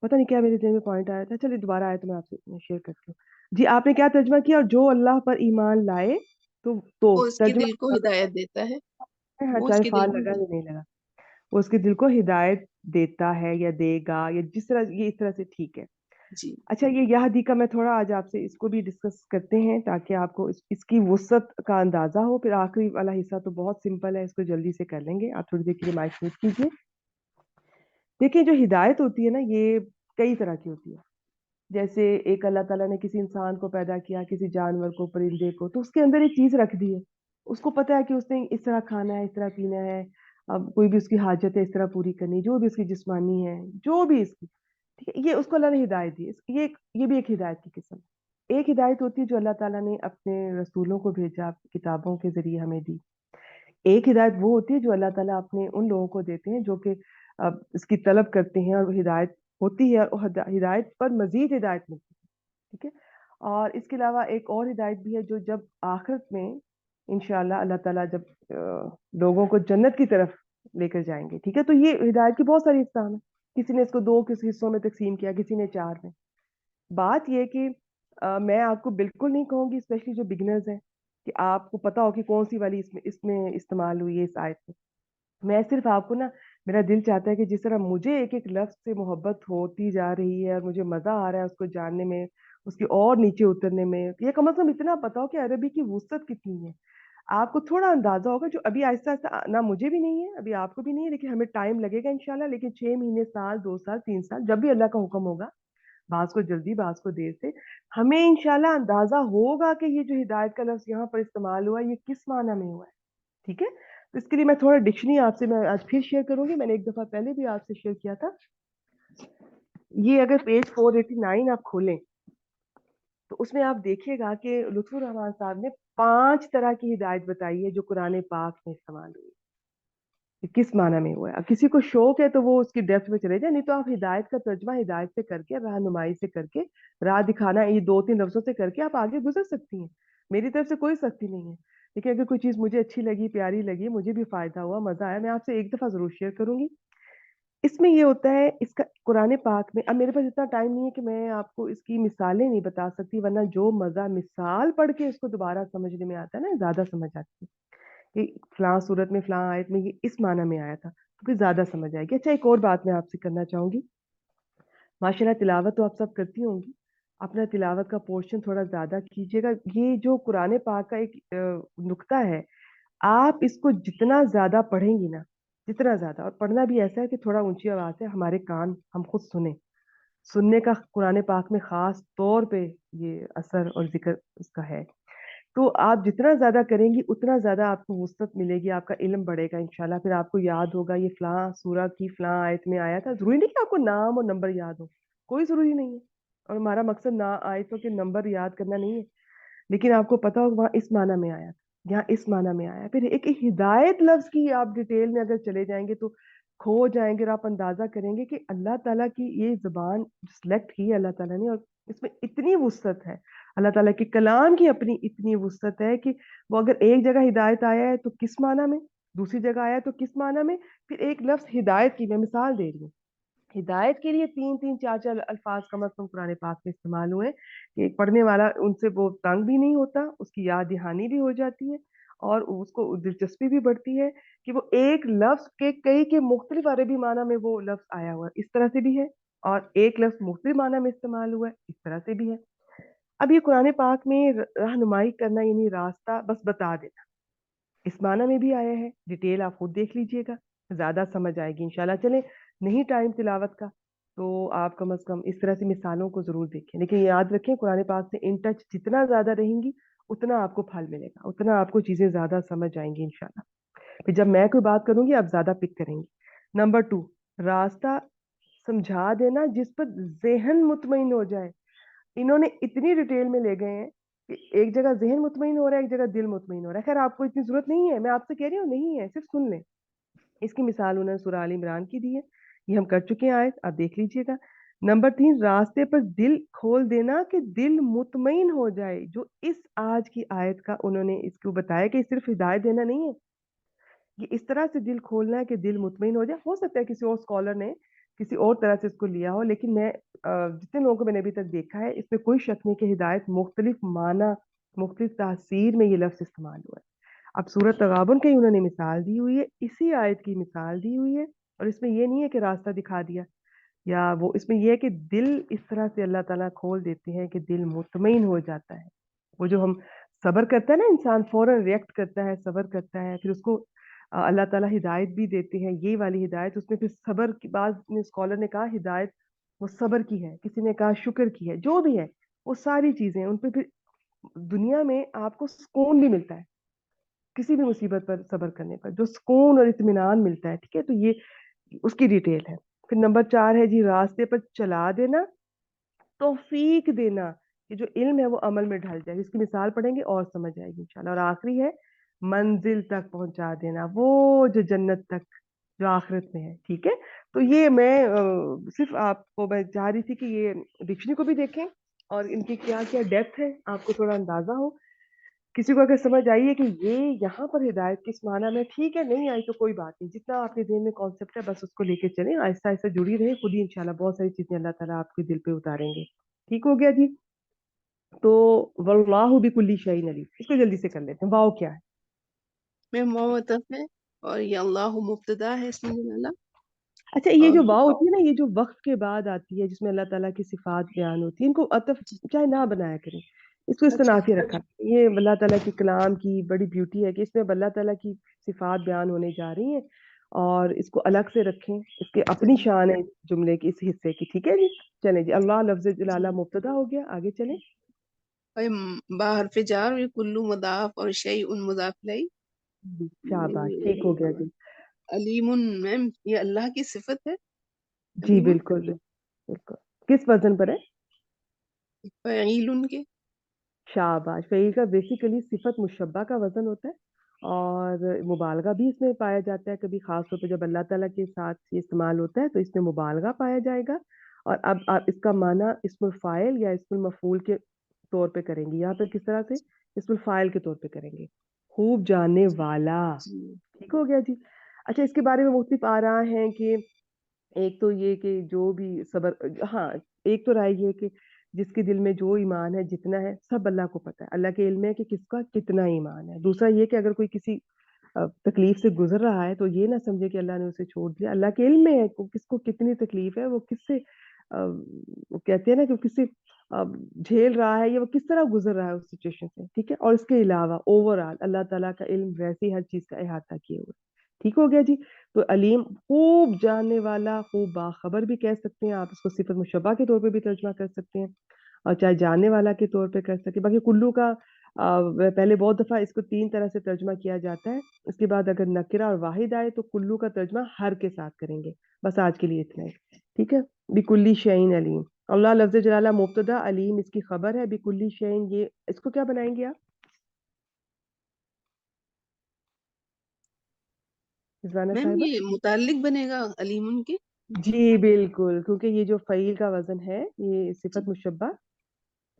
Speaker 1: پتہ نہیں کیا میرے ذہن میں پوائنٹ آیا تھا، چلیے دوبارہ آیا تو میں آپ سے شیئر کرتی ہوں. جی آپ نے کیا ترجمہ کیا؟ اور جو اللہ پر ایمان لائے تو
Speaker 2: وہ اس کے دل کو
Speaker 1: ترجمہ
Speaker 2: ہدایت دیتا ہے.
Speaker 1: ہاں،
Speaker 2: وہ اس
Speaker 1: چاہے
Speaker 2: کے دل
Speaker 1: فعال لگا یا نہیں لگا، وہ اس کے دل کو ہدایت دیتا ہے یا دے گا، یا جس طرح یہ اس طرح سے ٹھیک ہے.
Speaker 2: جی.
Speaker 1: اچھا یہ یہدی کا میں تھوڑا آج آپ سے اس کو بھی ڈسکس کرتے ہیں تاکہ آپ کو اس کی وسعت کا اندازہ ہو. پھر آخری والا حصہ تو بہت سمپل ہے، اس کو جلدی سے کر لیں گے. آپ تھوڑی دیر کے لیے مائک میوٹ کیجیے. دیکھیں جو ہدایت ہوتی ہے نا، یہ کئی طرح کی ہوتی ہے. جیسے ایک اللہ تعالیٰ نے کسی انسان کو پیدا کیا، کسی جانور کو، پرندے کو، تو اس کے اندر ایک چیز رکھ دی ہے. اس کو پتا ہے کہ اس نے اس طرح کھانا ہے، اس طرح پینا ہے، اب کوئی بھی اس کی حاجت ہے اس طرح پوری کرنی، جو بھی اس کی جسمانی ہے، جو بھی اس کی، ٹھیک ہے، یہ اس کو اللہ نے ہدایت دی. یہ بھی ایک ہدایت کی قسم. ایک ہدایت ہوتی ہے جو اللہ تعالیٰ نے اپنے رسولوں کو بھیجا، کتابوں کے ذریعے ہمیں دی. ایک ہدایت وہ ہوتی ہے جو اللہ تعالیٰ اپنے ان لوگوں کو دیتے ہیں جو کہ اس کی طلب کرتے ہیں، اور ہدایت ہوتی ہے، اور ہدایت پر مزید ہدایت ملتی ہے. ٹھیک ہے. اور اس کے علاوہ ایک اور ہدایت بھی ہے جو جب آخرت میں انشاءاللہ اللہ تعالیٰ جب لوگوں کو جنت کی طرف لے کر جائیں گے. ٹھیک ہے. تو یہ ہدایت کی بہت ساری اقسام ہیں. کسی نے اس کو 2 حصوں میں تقسیم کیا، کسی نے 4 میں. بات یہ کہ میں آپ کو بالکل نہیں کہوں گی، اسپیشلی جو بگنرز ہیں، کہ آپ کو پتا ہو کہ کون سی والی اس میں استعمال ہوئی ہے اس آیت میں. میں صرف آپ کو نا، میرا دل چاہتا ہے کہ جس طرح مجھے ایک ایک لفظ سے محبت ہوتی جا رہی ہے اور مجھے مزہ آ رہا ہے اس کو جاننے میں، اس کی اور نیچے اترنے میں، یہ کم از کم اتنا پتا ہو کہ عربی کی وسعت کتنی ہے. آپ کو تھوڑا اندازہ ہوگا، جو ابھی آہستہ آہستہ نہ مجھے بھی نہیں ہے، ابھی آپ کو بھی نہیں ہے، لیکن ہمیں ٹائم لگے گا انشاءاللہ. لیکن 6 مہینے، سال، 2 سال، 3 سال، جب بھی اللہ کا حکم ہوگا، بعض کو جلدی، بعض کو دیر سے، ہمیں انشاءاللہ اندازہ ہوگا کہ یہ جو ہدایت کا لفظ یہاں پر استعمال ہوا ہے یہ کس معنی میں ہوا ہے. ٹھیک ہے. تو اس کے لیے میں تھوڑا ڈکشنری آپ سے میں آج پھر شیئر کروں گی. میں نے ایک دفعہ پہلے بھی آپ سے شیئر کیا تھا. یہ اگر پیج 489 آپ کھولیں تو اس میں آپ دیکھیے گا کہ لطف الرحمان صاحب نے 5 طرح کی ہدایت بتائی ہے جو قرآن پاک میں استعمال ہوئی ہے. کس معنی میں ہوا ہے. اب کسی کو شوق ہے تو وہ اس کی ڈیپتھ میں چلے جائے، نہیں تو آپ ہدایت کا ترجمہ ہدایت سے کر کے، رہنمائی سے کر کے، راہ دکھانا، یہ 2-3 لفظوں سے کر کے آپ آگے گزر سکتی ہیں. میری طرف سے کوئی سختی نہیں ہے. لیکن اگر کوئی چیز مجھے اچھی لگی، پیاری لگی، مجھے بھی فائدہ ہوا، مزہ آیا، میں آپ سے ایک دفعہ ضرور شیئر کروں گی. اس میں یہ ہوتا ہے، اس کا قرآن پاک میں، اب میرے پاس اتنا ٹائم نہیں ہے کہ میں آپ کو اس کی مثالیں نہیں بتا سکتی، ورنہ جو مزہ مثال پڑھ کے اس کو دوبارہ سمجھنے میں آتا ہے نا، زیادہ سمجھ آتی ہے کہ فلاں صورت میں، فلاں آیت میں یہ اس معنی میں آیا تھا، تو پھر زیادہ سمجھ آئے گی. اچھا ایک اور بات میں آپ سے کرنا چاہوں گی. ماشاءاللہ تلاوت تو آپ سب کرتی ہوں گی، اپنا تلاوت کا پورشن تھوڑا زیادہ کیجیے گا. یہ جو قرآن پاک کا ایک نقطہ ہے، آپ اس کو جتنا زیادہ پڑھیں گی نا، جتنا زیادہ، اور پڑھنا بھی ایسا ہے کہ تھوڑا اونچی آواز سے ہمارے کان ہم خود سننے کا قرآن پاک میں خاص طور پہ یہ اثر اور ذکر اس کا ہے. تو آپ جتنا زیادہ کریں گی اتنا زیادہ آپ کو وسعت ملے گی، آپ کا علم بڑھے گا انشاءاللہ. پھر آپ کو یاد ہوگا یہ فلاں سورہ کی فلاں آیت میں آیا تھا. ضروری نہیں کہ آپ کو نام اور نمبر یاد ہو، کوئی ضروری نہیں ہے، اور ہمارا مقصد نہ آیتوں کے نمبر یاد کرنا نہیں ہے، لیکن آپ کو پتا ہوگا وہاں اس معنی میں آیا تھا، یہاں اس معنی میں آیا. پھر ایک ہدایت لفظ کی آپ ڈیٹیل میں اگر چلے جائیں گے تو کھو جائیں گے، اور آپ اندازہ کریں گے کہ اللہ تعالیٰ کی یہ زبان سلیکٹ کی ہے اللہ تعالیٰ نے، اور اس میں اتنی وسعت ہے. اللہ تعالیٰ کے کلام کی اپنی اتنی وسعت ہے کہ وہ اگر ایک جگہ ہدایت آیا ہے تو کس معنی میں، دوسری جگہ آیا ہے تو کس معنی میں. پھر ایک لفظ ہدایت کی میں مثال دے رہی ہوں، ہدایت کے لیے 3 4 الفاظ کم از کم قرآن پاک میں استعمال ہوئے کہ ایک پڑھنے والا ان سے وہ تنگ بھی نہیں ہوتا، اس کی یاد دہانی بھی ہو جاتی ہے اور اس کو دلچسپی بھی بڑھتی ہے کہ وہ ایک لفظ کے کئی کے مختلف عربی معنی میں وہ لفظ آیا ہوا ہے، اس طرح سے بھی ہے، اور ایک لفظ مختلف معنی میں استعمال ہوا ہے، اس طرح سے بھی ہے۔ اب یہ قرآن پاک میں رہنمائی کرنا یعنی راستہ بس بتا دینا، اس معنی میں بھی آیا ہے، ڈیٹیل آپ خود دیکھ لیجئے گا، زیادہ سمجھ آئے گی انشاءاللہ۔ چلیں، نہیں ٹائم تلاوت کا تو آپ کم از کم اس طرح سے مثالوں کو ضرور دیکھیں، لیکن یاد رکھیں قرآن پاک سے ان ٹچ جتنا زیادہ رہیں گی اتنا آپ کو پھل ملے گا، اتنا آپ کو چیزیں زیادہ سمجھ آئیں گی انشاءاللہ۔ پھر جب میں کوئی بات کروں گی آپ زیادہ پک کریں گی۔ نمبر 2، راستہ سمجھا دینا جس پر ذہن مطمئن ہو جائے۔ انہوں نے اتنی ڈیٹیل میں لے گئے ہیں کہ ایک جگہ ذہن مطمئن ہو رہا ہے، ایک جگہ دل مطمئن ہو رہا ہے۔ خیر آپ کو اتنی ضرورت نہیں ہے، میں آپ سے کہہ رہی ہوں نہیں ہے، صرف سن لیں۔ اس کی مثال انہوں نے سورہ آل عمران کی دی ہے، یہ ہم کر چکے ہیں آیت، آپ دیکھ لیجئے گا۔ نمبر 3، راستے پر دل کھول دینا کہ دل مطمئن ہو جائے۔ جو اس آج کی آیت کا انہوں نے اس کو بتایا کہ صرف ہدایت دینا نہیں ہے، یہ اس طرح سے دل کھولنا ہے کہ دل مطمئن ہو جائے۔ ہو سکتا ہے کسی اور اسکالر نے کسی اور طرح سے اس کو لیا ہو، لیکن میں جتنے لوگوں کو میں نے ابھی تک دیکھا ہے اس میں کوئی شک نہیں کہ ہدایت مختلف معنی، مختلف تاثیر میں یہ لفظ استعمال ہوا ہے۔ اب سورۃ تغابن کی انہوں نے مثال دی ہوئی ہے، اسی آیت کی مثال دی ہوئی ہے، اور اس میں یہ نہیں ہے کہ راستہ دکھا دیا یا وہ، اس میں یہ ہے کہ دل اس طرح سے اللہ تعالیٰ کھول دیتے ہیں کہ دل مطمئن ہو جاتا ہے۔ وہ جو ہم صبر کرتا ہے نا، انسان فوراً ریئیکٹ کرتا ہے، صبر کرتا ہے، پھر اس کو اللہ تعالیٰ ہدایت بھی دیتے ہیں، یہ والی ہدایت، اس میں پھر صبر کی، بعض اسکالر نے کہا ہدایت وہ صبر کی ہے، کسی نے کہا شکر کی ہے، جو بھی ہے وہ ساری چیزیں ان پہ پھر دنیا میں آپ کو سکون بھی ملتا ہے، کسی بھی مصیبت پر صبر کرنے پر جو سکون اور اطمینان ملتا ہے، ٹھیک ہے، تو یہ اس کی ڈیٹیل ہے۔ پھر نمبر 4 ہے جی راستے پر چلا دینا، توفیق دینا کہ جو علم ہے وہ عمل میں ڈھل جائے، اس کی مثال پڑھیں گے اور سمجھ آئے گی انشاءاللہ۔ اور آخری ہے منزل تک پہنچا دینا، وہ جو جنت تک جو آخرت میں ہے، ٹھیک ہے۔ تو یہ میں صرف آپ کو میں چاہ رہی تھی کہ یہ ڈکشنری کو بھی دیکھیں اور ان کی کیا کیا ڈیپتھ ہے، آپ کو تھوڑا اندازہ ہو۔ کسی کو اگر سمجھ آئی ہے کہ یہ یہاں پر ہدایت کس معنی میں، ٹھیک ہے، نہیں آئی تو کوئی بات نہیں، جتنا آپ کے ذہن میں کانسیپٹ ہے بس اس کو لے کے چلیں، آہستہ آہستہ جڑی رہیں، خود ہی انشاءاللہ بہت ساری چیزیں اللہ تعالیٰ آپ کے دل پہ اتاریں گے۔ ٹھیک ہو گیا جی؟ تو واللہ بکل شیء علیم، اس کو جلدی سے کر لیتے ہیں۔ واو کیا ہے؟
Speaker 2: میں معطف ہے اور یہ اللہ مبتدا ہے اسم جلالہ،
Speaker 1: اچھا، یہ
Speaker 2: اور
Speaker 1: جو واو ہوتی ہے نا، یہ جو وقت کے بعد آتی ہے جس میں اللہ تعالیٰ کی صفات بیان ہوتی ہے، ان کو عطف چاہے نہ بنایا کریں، اس کو
Speaker 2: اچھا
Speaker 1: استنافیہ رکھا کریں۔ یہ اللہ تعالیٰ کی کلام کی بڑی بیوٹی ہے کہ اس میں اب اللہ تعالیٰ کی صفات بیان ہونے جا رہی ہیں، اور اس کو الگ سے رکھیں، اس کے اپنی شان ہے جملے کی، اس حصے کی، ٹھیک ہے جی؟ چلیں جی، اللہ لفظ جلالہ مبتدا ہو گیا، آگے چلیں۔
Speaker 2: با حرف جار، یہ کلو مضاف اور شیء مضاف الیہ۔
Speaker 1: شاباش، ٹھیک ہو گیا جی۔
Speaker 2: علیم، میم یہ اللہ کی صفت ہے،
Speaker 1: جی
Speaker 2: علیم
Speaker 1: بالکل بالکل، کس وزن پر ہے؟
Speaker 2: فعیل کے۔
Speaker 1: شاباش، فعیل کا بیسیکلی صفت مشبہ کا وزن ہوتا ہے، اور مبالغہ بھی اس میں پایا جاتا ہے، کبھی خاص طور پہ جب اللہ تعالیٰ کے ساتھ یہ استعمال ہوتا ہے تو اس میں مبالغہ پایا جائے گا۔ اور اب آپ اس کا معنی اسم الفاعل یا اسم المفعول کے طور پہ کریں گے، یہاں پر کس طرح سے اسم الفاعل کے طور پہ کریں گے، خوب جاننے والا، ٹھیک ہو گیا جی۔ اچھا، اس کے بارے میں مختلف آ رہا ہے کہ ایک تو یہ کہ جو بھی صبر، ہاں ایک تو رائے یہ کہ جس کے دل میں جو ایمان ہے جتنا ہے سب اللہ کو پتا ہے، اللہ کے علم ہے کہ کس کا کتنا ایمان ہے۔ دوسرا یہ کہ اگر کوئی کسی تکلیف سے گزر رہا ہے تو یہ نہ سمجھے کہ اللہ نے اسے چھوڑ دیا، اللہ کے علم میں ہے کس کو کتنی تکلیف ہے، وہ کس سے وہ کہتے ہیں نا کہ کس سے جھیل رہا ہے یا وہ کس طرح گزر رہا ہے اس سچویشن سے، ٹھیک ہے۔ اور اس کے علاوہ اوور آل اللہ تعالیٰ کا علم ویسے ہی ہر چیز کا احاطہ کیے ہوئے، ٹھیک ہو گیا جی۔ تو علیم خوب جاننے والا، خوب باخبر بھی کہہ سکتے ہیں آپ، اس کو صفت مشبہ کے طور پہ بھی ترجمہ کر سکتے ہیں، اور چاہے جاننے والا کے طور پہ کر سکتے ہیں۔ باقی کلو کا پہلے بہت دفعہ اس کو 3 طرح سے ترجمہ کیا جاتا ہے، اس کے بعد اگر نکرہ اور واحد آئے تو کلو کا ترجمہ ہر کے ساتھ کریں گے۔ بس آج کے لیے اتنا ہے، ٹھیک ہے۔ بکلی شعین علیم، اللہ لفظ جلالہ مبتدا، علیم اس کی خبر ہے، بکلی شعین یہ اس کو کیا بنائیں گے آپ رضوانہ
Speaker 2: میم
Speaker 1: صاحبہ؟
Speaker 2: یہ متعلق بنے گا علیم کے۔
Speaker 1: جی بالکل، کیونکہ یہ جو فعیل کا وزن ہے یہ صفت مشبہ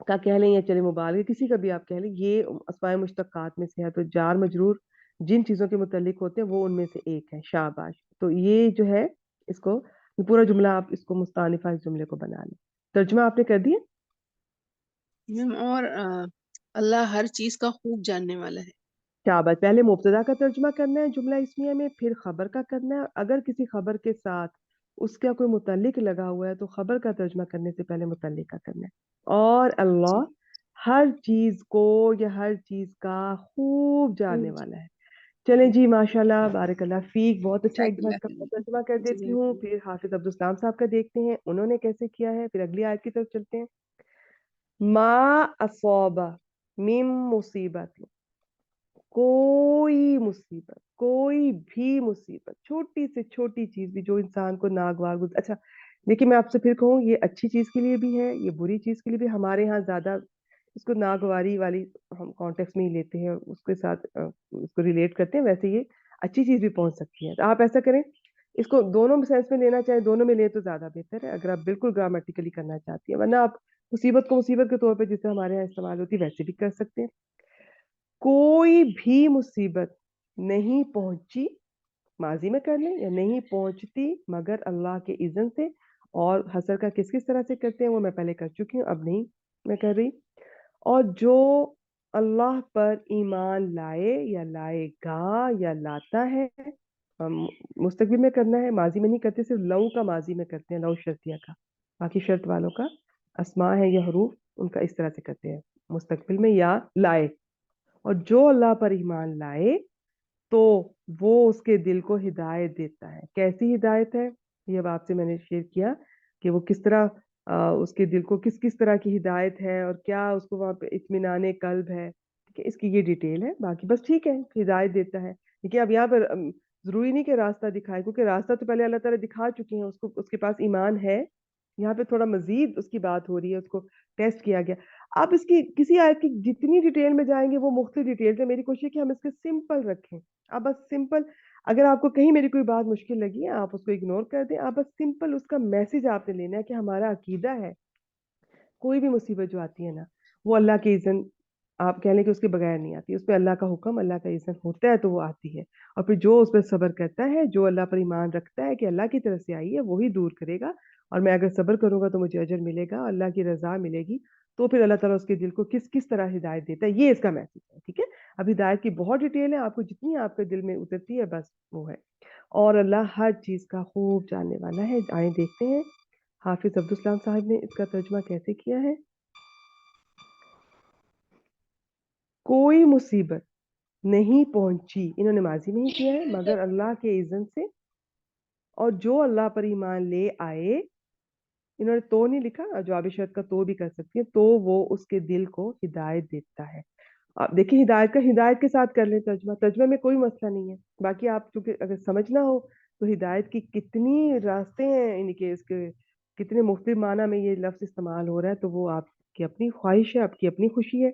Speaker 1: کا کہہ لیں یا چلے مبالغہ کسی کا بھی آپ کہہ لیں، یہ اسماء مشتقات میں سے ہے، تو جار مجرور جن چیزوں کے متعلق ہوتے ہیں وہ ان میں سے ایک ہے۔ شاباش، تو یہ جو ہے اس کو یہ پورا جملہ آپ اس کو مستانفہ اس جملے کو بنا لیں. ترجمہ آپ نے کر دیا؟
Speaker 2: میم اور اللہ ہر چیز کا خوب جاننے والا ہے.
Speaker 1: کیا بات. پہلے مبتدا کا ترجمہ کرنا ہے جملہ اسمیہ میں، پھر خبر کا کرنا ہے. اگر کسی خبر کے ساتھ اس کا کوئی متعلق لگا ہوا ہے تو خبر کا ترجمہ کرنے سے پہلے متعلق کا کرنا ہے. اور اللہ
Speaker 2: جی
Speaker 1: ہر چیز کو یا ہر چیز کا خوب جاننے
Speaker 2: خوب
Speaker 1: والا ہے. چلیں جی، ماشاءاللہ، بارک اللہ فیک. بہت اچھا. ایک
Speaker 2: جزاک
Speaker 1: دفعہ
Speaker 2: اللہ
Speaker 1: اس کا
Speaker 2: خیر.
Speaker 1: میں ترجمہ کر دیتی ہوں، پھر حافظ عبدالسلام صاحب کا دیکھتے ہیں انہوں نے کیسے کیا ہے، پھر اگلی آیت کی طرف چلتے ہیں. ما اصابہ من مصیبت، کوئی مصیبت، کوئی بھی مصیبت، چھوٹی سے چھوٹی چیز بھی جو انسان کو ناگوار اچھا دیکھیے، میں آپ سے پھر کہوں، یہ اچھی چیز کے لیے بھی ہے، یہ بری چیز کے لیے بھی. ہمارے ہاں زیادہ اس کو ناگواری والی ہم کانٹیکس میں ہی لیتے ہیں، اس کے ساتھ اس کو ریلیٹ کرتے ہیں. ویسے یہ اچھی چیز بھی پہنچ سکتی ہے. تو آپ ایسا کریں، اس کو دونوں سینس میں لینا چاہیں، دونوں میں لیں تو زیادہ بہتر ہے، اگر آپ بالکل گرامیٹیکلی کرنا چاہتی ہیں. ورنہ آپ مصیبت کو مصیبت کے طور پہ جسے ہمارے یہاں استعمال ہوتی ہے ویسے بھی کر سکتے ہیں. کوئی بھی مصیبت نہیں پہنچی، ماضی میں کر لیں، یا نہیں پہنچتی مگر اللہ کے اذن سے. اور حسر کا کس کس طرح سے کرتے ہیں وہ میں پہلے کر چکی ہوں، اب نہیں میں کر رہی. اور جو اللہ پر ایمان لائے یا لائے گا یا لاتا ہے، مستقبل میں کرنا ہے، ماضی میں نہیں کرتے، صرف لو کا ماضی میں کرتے ہیں، لو شرطیہ کا. باقی شرط والوں کا اسماء ہے یا حروف، ان کا اس طرح سے کرتے ہیں مستقبل میں یا لائے. اور جو اللہ پر ایمان لائے تو وہ اس کے دل کو ہدایت دیتا ہے. کیسی ہدایت ہے یہ اب آپ سے میں نے شیئر کیا کہ وہ کس طرح اس کے دل کو کس کس طرح کی ہدایت ہے، اور کیا اس کو وہاں پہ اطمینان قلب ہے. ٹھیک ہے، اس کی یہ ڈیٹیل ہے. باقی بس ٹھیک ہے، ہدایت دیتا ہے. لیکن اب یہاں پر ضروری نہیں کہ راستہ دکھائے، کیونکہ راستہ تو پہلے اللہ تعالیٰ دکھا چکے ہیں، اس کو اس کے پاس ایمان ہے. یہاں پہ تھوڑا مزید اس کی بات ہو رہی ہے، اس کو ٹیسٹ کیا گیا. آپ اس کی کسی آیت کی جتنی ڈیٹیل میں جائیں گے وہ مختلف ڈیٹیل ہے. میری کوشش ہے کہ ہم اس کے سمپل رکھیں. آپ بس سمپل، اگر آپ کو کہیں میری کوئی بات مشکل لگی ہے آپ اس کو اگنور کر دیں. آپ بس سمپل اس کا میسج آپ نے لینا ہے کہ ہمارا عقیدہ ہے کوئی بھی مصیبت جو آتی ہے نا، وہ اللہ کے اذن، آپ کہہ لیں کہ اس کے بغیر نہیں آتی، اس پہ اللہ کا حکم، اللہ کا اذن ہوتا ہے تو وہ آتی ہے. اور پھر جو اس پہ صبر کرتا ہے، جو اللہ پر ایمان رکھتا ہے کہ اللہ کی طرف سے آئی ہے، وہی دور کرے گا. اور میں اگر صبر کروں گا تو مجھے اجر ملے گا، اللہ کی رضا ملے گی. تو پھر اللہ تعالیٰ اس کے دل کو کس کس طرح ہدایت دیتا ہے، یہ اس کا میسج ہے. ٹھیک ہے، اب ہدایت کی بہت ڈیٹیل ہے، آپ کو جتنی آپ کے دل میں اترتی ہے بس وہ ہے. اور اللہ ہر چیز کا خوب جاننے والا ہے. آئیں دیکھتے ہیں حافظ عبدالسلام صاحب نے اس کا ترجمہ کیسے کیا ہے. کوئی مصیبت نہیں پہنچی، انہوں نے ماضی میں ہی کیا ہے، مگر اللہ کے اذن سے. اور جو اللہ پر ایمان لے آئے، انہوں نے تو نہیں لکھا، جواب شرط کا تو بھی کر سکتی ہے، تو وہ اس کے دل کو ہدایت دیتا ہے. آپ دیکھیں، ہدایت کا ہدایت کے ساتھ کر لیں ترجمہ، ترجمے میں کوئی مسئلہ نہیں ہے. باقی آپ چونکہ اگر سمجھنا ہو تو ہدایت کی کتنی راستے ہیں، یعنی کہ اس کے کتنے مختلف معنی میں یہ لفظ استعمال ہو رہا ہے، تو وہ آپ کی اپنی خواہش ہے، آپ کی اپنی خوشی ہے.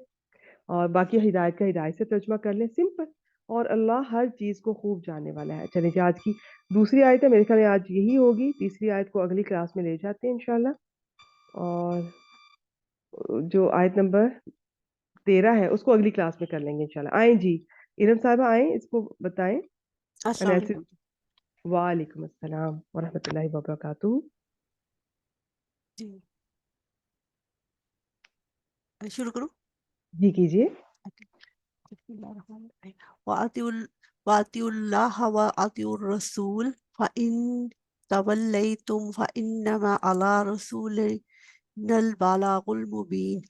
Speaker 1: اور باقی ہدایت کا ہدایت سے ترجمہ کر لیں، سمپل. اور اللہ ہر چیز کو خوب جاننے والا ہے. چلیں جی، آج کی دوسری آیت ہے، میرے خیال میں آج یہی ہوگی. تیسری آیت کو اگلی کلاس میں لے جاتے ہیں انشاءاللہ. اور جو آیت نمبر 13 ہے اس کو اگلی کلاس میں کر لیں گے انشاءاللہ. آئیں جی، ارم صاحبہ آئیں، اس کو بتائیں.
Speaker 5: السلام علیکم.
Speaker 1: وعلیکم السلام ورحمۃ اللہ وبرکاتہ.
Speaker 5: جی شروع کروں.
Speaker 1: جی کیجیے.
Speaker 5: بسم اللہ الرحمن الرحیم. وَأَطِيعُوا اللَّهَ وَأَطِيعُوا الرَّسُولَ فَإِن تَوَلَّيْتُمْ فَإِنَّمَا عَلَىٰ رَسُولِنَا الْبَلَاغُ الْمُبِينُ.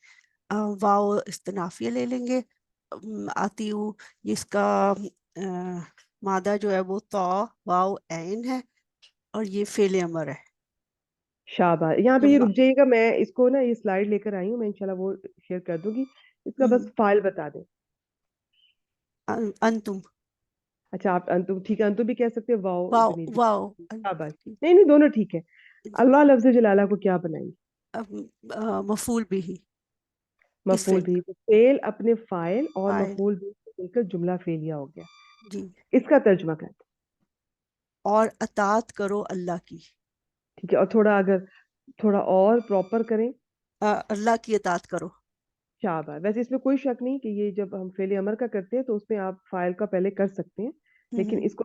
Speaker 5: واو استنافیہ لے لیں گے. آتیو، اس کا مادہ جو ہے وہ تا واو عین ہے، اور یہ فعل امر ہے.
Speaker 1: شاباش. یہاں پہ یہ رک جائیے گا، میں اس کو نا یہ سلائیڈ لے کر آئی ہوں، میں انشاءاللہ وہ شیئر کر دوں گی. اس کا بس فائل بتا دیں.
Speaker 5: انتم.
Speaker 1: اچھا، آپ انتم، ٹھیک ہے، انتم بھی کہہ سکتے ہیں. واو
Speaker 5: واو
Speaker 1: ضمیر بھی.
Speaker 5: واو
Speaker 1: شاباش. نہیں نہیں، دونوں ٹھیک ہے. اللہ لفظ جلالہ کو کیا بنائیں گے؟
Speaker 5: مفعول بھی. کس
Speaker 1: مفعول
Speaker 5: فعل؟
Speaker 1: بھی. فعل اپنے فائل اور
Speaker 5: فاعل.
Speaker 1: مفعول بھی مل کر جملہ فعلیہ ہو گیا.
Speaker 5: جی.
Speaker 1: اس کا ترجمہ کرتے
Speaker 5: اور اطاعت کرو اللہ کی.
Speaker 1: ٹھیک ہے، اور تھوڑا اگر تھوڑا اور پراپر کریں.
Speaker 5: اللہ کی اطاعت کرو.
Speaker 1: شاباش. ویسے اس میں کوئی شک نہیں کہ یہ جب ہم فعل امر کا کرتے ہیں تو اس میں آپ فائل کا پہلے کر سکتے ہیں، لیکن اس کو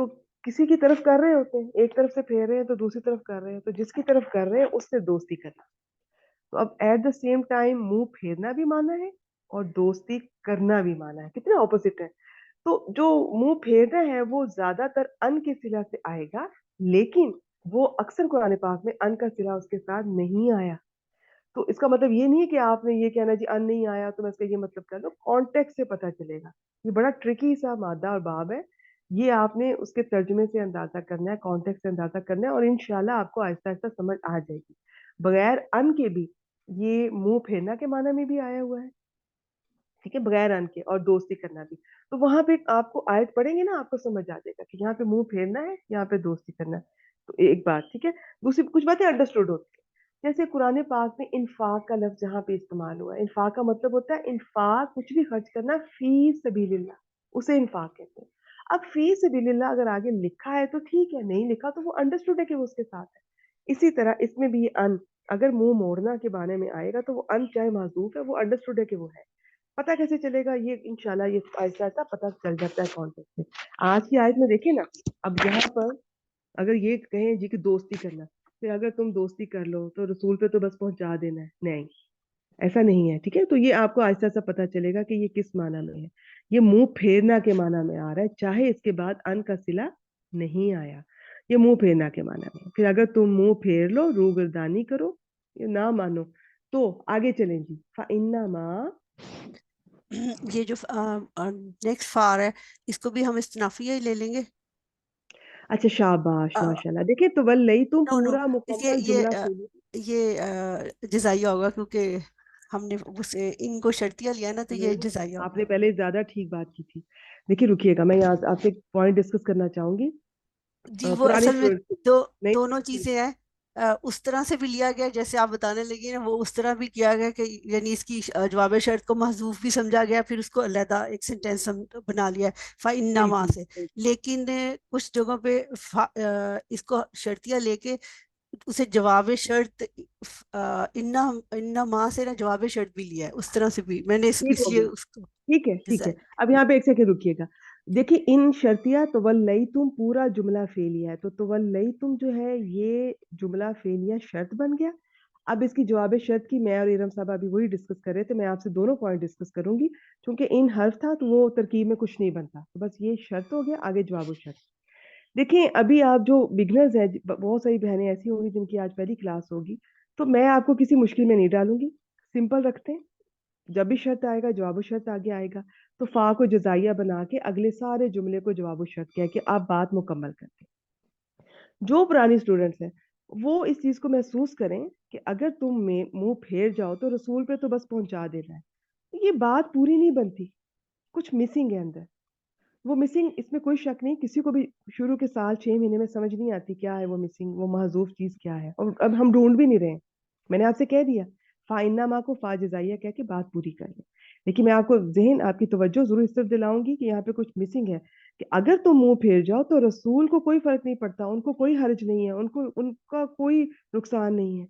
Speaker 1: تو کسی کی طرف کر رہے ہوتے ہیں, ایک طرف سے پھیر رہے ہیں تو دوسری طرف کر رہے ہیں, تو جس کی طرف کر رہے ہیں اس سے دوستی کرنا. تو اب ایٹ دا سیم ٹائم منہ پھیرنا بھی مانا ہے اور دوستی کرنا بھی مانا ہے, کتنے اپوزٹ ہے. تو جو منہ پھیرنا ہے وہ زیادہ تر ان کے صلہ سے آئے گا, لیکن وہ اکثر قرآن پاک میں ان کا صلہ اس کے ساتھ نہیں آیا. تو اس کا مطلب یہ نہیں ہے کہ آپ نے یہ کہنا جی ان نہیں آیا تو میں اس کا یہ مطلب کر لوں, کانٹیکٹ سے پتہ چلے گا. یہ بڑا ٹرکی سا مادہ اور باب ہے, یہ آپ نے اس کے ترجمے سے اندازہ کرنا ہے, کانٹیکٹ سے اندازہ کرنا ہے, اور انشاءاللہ آپ کو آہستہ آہستہ سمجھ آ جائے گی. بغیر ان کے بھی یہ منہ پھیرنا کے معنی میں بھی آیا ہوا ہے, ٹھیک ہے, بغیر ان کے, اور دوستی کرنا بھی. تو وہاں پہ آپ کو آیت پڑھیں گے نا, آپ کو سمجھ آ جائے گا کہ یہاں پہ منہ پھیرنا ہے, یہاں پہ دوستی کرنا ہے. تو ایک بات, ٹھیک ہے. دوسری کچھ باتیں انڈرسٹوڈ ہوتی ہیں, جیسے قرآن پاک میں انفاق کا لفظ جہاں پہ استعمال ہوا ہے, انفاق کا مطلب ہوتا ہے انفاق, کچھ بھی خرچ کرنا فی سبیل اللہ, اسے انفاق کہتے ہیں. اب فی سبیل اللہ اگر آگے لکھا ہے تو ٹھیک ہے, نہیں لکھا تو وہ انڈرسٹوڈ ہے کہ وہ اس کے ساتھ ہے. اسی طرح اس میں بھی یہ ان اگر منہ موڑنا کے بانے میں آئے گا تو وہ ان چاہے معذوف ہے, وہ انڈرسٹوڈ ہے کہ وہ ہے. پتہ کیسے چلے گا, یہ انشاءاللہ یہ آہستہ آہستہ پتہ چل جاتا ہے کانٹیکٹ سے. آج کی آیت میں دیکھیں نا, اب یہاں پر اگر یہ کہیں جی کہ دوستی کرنا, پھر اگر تم دوستی کر لو تو رسول پہ تو بس پہنچا دینا ہے, نہیں ایسا نہیں ہے, ٹھیک ہے. تو یہ آپ کو آہستہ آہستہ پتہ چلے گا کہ یہ کس معنی میں ہے. یہ منہ پھیرنا کے معنی میں آ رہا ہے, چاہے اس کے بعد ان کا صلہ نہیں آیا, یہ منہ پھیرنا کے معنی میں. پھر اگر تم منہ پھیر لو, روگردانی کرو, یہ نہ مانو, تو آگے چلیں جی. فَإِنَّمَا,
Speaker 5: یہ جو نیکسٹ فار ہے اس کو بھی ہم استنافیہ ہی لے لیں گے.
Speaker 1: اچھا شاباش ماشاءاللہ. دیکھیں تو ولی تم
Speaker 5: نو
Speaker 1: پورا
Speaker 5: دیکھیے
Speaker 1: مکمل جملہ
Speaker 5: یہ جزائیہ ہوگا, کیونکہ ہم نے اسے ان کو شرطیہ لیا نا, تو یہ جزائیہ
Speaker 1: آپ
Speaker 5: ہوگا.
Speaker 1: نے پہلے زیادہ ٹھیک بات کی تھی. دیکھیے رکیے گا, میں یہاں آپ سے ایک پوائنٹ ڈسکس کرنا چاہوں گی.
Speaker 5: جی وہ
Speaker 1: پرانی
Speaker 5: اصل میں
Speaker 1: نہیں,
Speaker 5: دونوں چیزیں ہیں. اس طرح سے بھی لیا گیا جیسے آپ بتانے لگے نا, وہ اس طرح بھی کیا گیا کہ یعنی اس کی جواب شرط کو محذوف بھی سمجھا گیا, پھر اس کو علیحدہ ایک سینٹینس بنا لیا فَإِنَّمَا سے. لیکن کچھ جگہوں پہ اس کو شرطیہ لے کے اسے جواب شرط انما سے نا جواب شرط بھی لیا ہے, اس طرح سے بھی میں نے
Speaker 1: ٹھیک
Speaker 5: اس
Speaker 1: ہو
Speaker 5: لیے
Speaker 1: گیا,
Speaker 5: اس کو
Speaker 1: ٹھیک ہے ٹھیک ہے. اب یہاں پہ ایک سیکنڈ رکیے گا. دیکھیے ان شرطیہ تولیتم پورا جملہ فعلیہ ہے, تو تولیتم جو ہے یہ جملہ فعلیہ شرط بن گیا. اب اس کی جواب شرط کی میں اور ارم صاحب ابھی وہی ڈسکس کر رہے تھے, میں آپ سے دونوں پوائنٹ ڈسکس کروں گی, چونکہ ان حرف تھا تو وہ ترکیب میں کچھ نہیں بنتا, تو بس یہ شرط ہو گیا, آگے جواب شرط. دیکھیں ابھی آپ جو بگنرز ہیں, بہت ساری بہنیں ایسی ہوں گی جن کی آج پہلی کلاس ہوگی, تو میں آپ کو کسی مشکل میں نہیں ڈالوں گی, سمپل رکھتے ہیں. جب بھی شرط آئے گا جواب و شرط آگے آئے گا, تو فا کو جزائیہ بنا کے اگلے سارے جملے کو جواب و شرط کہہ کے آپ بات مکمل کرتے ہیں. جو پرانی اسٹوڈنٹس ہیں وہ اس چیز کو محسوس کریں کہ اگر تم میں منہ پھیر جاؤ تو رسول پہ تو بس پہنچا دینا ہے. یہ بات پوری نہیں بنتی, کچھ مسنگ ہے اندر. وہ مسنگ, اس میں کوئی شک نہیں, کسی کو بھی شروع کے سال 6 مہینے میں سمجھ نہیں آتی کیا ہے وہ مسنگ, وہ محذوف چیز کیا ہے, اور اب ہم ڈھونڈ بھی نہیں رہے. میں نے آپ سے کہہ دیا فَإِنَّمَا کو فا جزائیہ کہہ کے بات پوری کر لیں. لیکن میں آپ کو ذہن, آپ کی توجہ ضرور اس طرف دلاؤں گی کہ یہاں پہ کچھ مسنگ ہے, کہ اگر تم منہ پھیر جاؤ تو رسول کو کوئی فرق نہیں پڑتا, ان کو کوئی حرج نہیں ہے, ان کا کوئی نقصان نہیں ہے,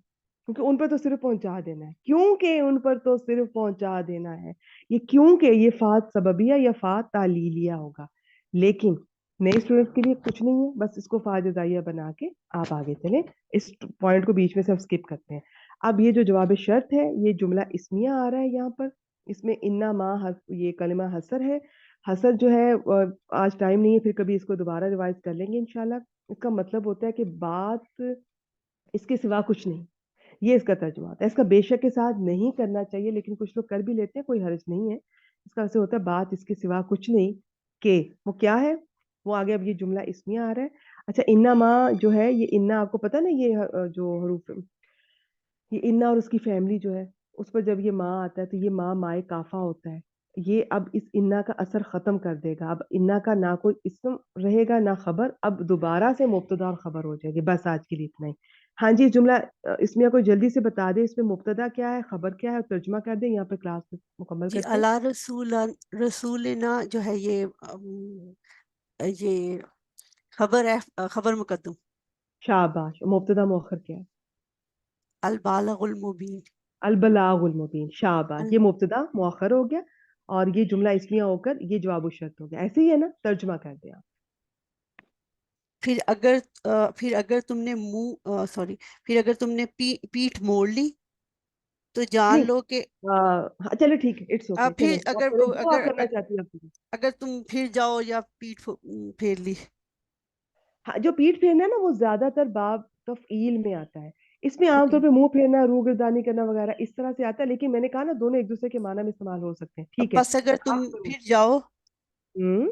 Speaker 1: کیونکہ ان پر تو صرف پہنچا دینا ہے. کیونکہ ان پر تو صرف پہنچا دینا ہے, یہ کیونکہ یہ فات سببیہ یا فات تعلیلیہ ہوگا. لیکن نئے اسٹوڈنٹ کے لیے کچھ نہیں ہے, بس اس کو فا جزائیہ بنا کے آپ آگے چلیں. اس پوائنٹ کو بیچ میں سے ہم اسکپ کرتے ہیں. اب یہ جو جواب شرط ہے یہ جملہ اسمیہ آ رہا ہے یہاں پر, اس میں انما یہ کلمہ حسر ہے. حسر جو ہے آج ٹائم نہیں ہے, پھر کبھی اس کو دوبارہ ریوائز کر لیں گے انشاءاللہ. اس کا مطلب ہوتا ہے کہ بات اس کے سوا کچھ نہیں, یہ اس کا ترجمہ ہوتا ہے. اس کا بے شک کے ساتھ نہیں کرنا چاہیے, لیکن کچھ لوگ کر بھی لیتے ہیں, کوئی حرج نہیں ہے. اس کا ایسے ہوتا ہے بات اس کے سوا کچھ نہیں, کہ وہ کیا ہے وہ آگے اب یہ جملہ اسمیہ آ رہا ہے. اچھا انما جو ہے, یہ انا آپ کو پتا نا, یہ جو حروف, یہ انا اور اس کی فیملی جو ہے اس پر جب یہ ماں آتا ہے تو یہ ماں مائے کافا ہوتا ہے. یہ اب اس انا کا اثر ختم کر دے گا. اب انا کا نہ کوئی اسم رہے گا نہ خبر, اب دوبارہ سے مبتدا اور خبر ہو جائے گی. بس آج کے لیے اتنا ہی. ہاں جی, جملہ اسمیہ کو جلدی سے بتا دیں, اس میں مبتدا کیا ہے, خبر کیا ہے, اور ترجمہ کر دیں, یہاں پہ کلاس مکمل
Speaker 5: جی
Speaker 1: کرتے ہیں.
Speaker 5: اللہ رسولنا جو ہے یہ خبر ہے, خبر مقدم.
Speaker 1: شاباش. مبتدا مؤخر کیا ہے؟
Speaker 5: البالغ المبین.
Speaker 1: البلاغ المبین. شاباش. یہ مبتدا مؤخر ہو گیا اور یہ جملہ اسمیہ ہو کر یہ جواب و شرط ہو گیا. ایسے ہی ہے نا, ترجمہ کر دیں آپ.
Speaker 5: پھر اگر تم نے پھر اگر تم نے پیٹھ موڑ لی تو جان
Speaker 1: نہیں،
Speaker 5: لو کہ
Speaker 1: ہاں چلو ٹھیک ہے، اٹس اوکے،
Speaker 5: پھر
Speaker 1: چلیں آپ کریں جو آپ کرنا چاہتی ہیں آپ کریں۔
Speaker 5: اگر تم پھر جاؤ یا پیٹھ پھیر لی.
Speaker 1: ہاں جو پیٹھ پھیرنا ہے نا وہ زیادہ تر باب تفعیل میں آتا ہے، اس میں عام
Speaker 5: اوکے
Speaker 1: طور پہ منہ پھیرنا، روگردانی کرنا وغیرہ اس طرح سے آتا ہے، لیکن میں نے کہا نا دونوں ایک دوسرے کے معنی میں استعمال ہو سکتے ہیں، ٹھیک ہے
Speaker 5: بس اگر تم
Speaker 1: آپ کریں۔
Speaker 5: پھر جاؤ
Speaker 1: ہوں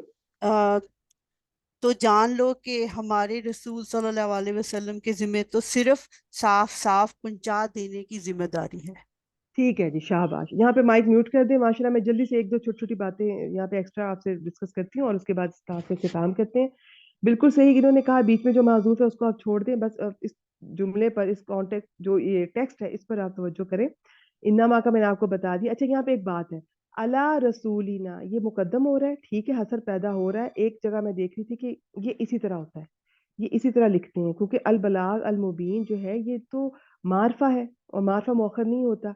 Speaker 5: تو جان لو کہ ہمارے رسول صلی اللہ علیہ وسلم کے ذمہ تو صرف صاف صاف پہنچا دینے کی ذمہ داری ہے.
Speaker 1: ٹھیک ہے جی، شاباش، یہاں پہ مائک میوٹ کر دیں ماشاءاللہ، میں جلدی سے ایک دو چھوٹی چھوٹی باتیں یہاں پہ ایکسٹرا آپ سے ڈسکس کرتی ہوں اور اس کے بعد اس ٹاپک سے کام کرتے ہیں۔ بالکل صحیح انہوں نے کہا، بیچ میں جو معذوف ہے اس کو آپ چھوڑ دیں، بس اس جملے پر، اس کانٹیکٹ جو یہ ٹیکسٹ ہے اس پر آپ توجہ کریں۔ انما کا میں نے آپ کو بتا دیا۔ اچھا یہاں پہ ایک بات ہے، اللہ رسولینا یہ مقدم ہو رہا ہے، ٹھیک ہے، حسر پیدا ہو رہا ہے، ایک جگہ میں دیکھ رہی تھی کہ یہ اسی طرح ہوتا ہے، یہ اسی طرح لکھتے ہیں، کیونکہ البلاغ المبین جو ہے یہ تو معرفہ ہے، اور معرفہ مؤخر نہیں ہوتا،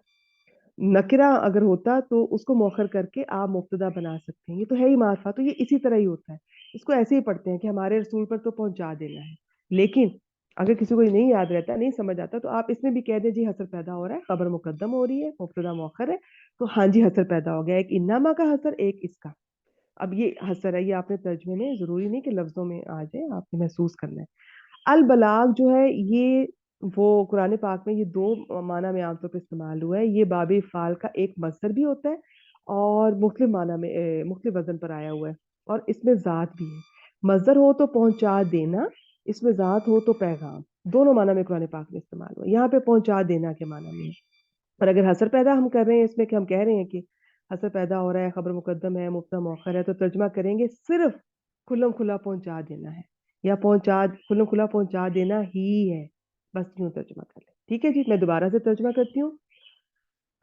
Speaker 1: نکرہ اگر ہوتا تو اس کو مؤخر کر کے آپ مبتدا بنا سکتے ہیں، یہ تو ہے ہی معرفہ، تو یہ اسی طرح ہی ہوتا ہے، اس کو ایسے ہی پڑھتے ہیں کہ ہمارے رسول پر تو پہنچا دینا ہے۔ لیکن اگر کسی کو یہ نہیں یاد رہتا، نہیں سمجھ آتا، تو آپ اس میں بھی کہہ دیں جی حسر پیدا ہو رہا ہے، خبر مقدم ہو رہی ہے، مبتدا مؤخر ہے، تو ہاں جی حسر پیدا ہو گیا، ایک انما کا حسر، ایک اس کا۔ اب یہ حسر ہے، یہ آپ نے ترجمے میں ضروری نہیں کہ لفظوں میں آ جائے، آپ نے محسوس کرنا ہے۔ البلاغ جو ہے یہ وہ قرآن پاک میں یہ دو معنی میں عام طور پہ استعمال ہوا ہے، یہ باب فعال کا ایک مصدر بھی ہوتا ہے اور مختلف معنی میں مختلف وزن پر آیا ہوا ہے، اور اس میں ذات بھی ہے، مصدر ہو تو پہنچا دینا، اس میں ذات ہو تو پیغام، دونوں معنی میں قرآن پاک میں استعمال ہوا ہے، یہاں پہ پہنچا دینا کے معنی میں ہے۔ اور اگر حسر پیدا ہم کر رہے ہیں اس میں کہ ہم کہہ رہے ہیں کہ حسر پیدا ہو رہا ہے، خبر مقدم ہے، مبتدا مؤخر ہے، تو ترجمہ کریں گے صرف کھلم کھلا پہنچا دینا ہے، یا کھلم کھلا پہنچا دینا ہی ہے، بس یوں ترجمہ کر لیں، ٹھیک ہے جی۔ میں دوبارہ سے ترجمہ کرتی ہوں۔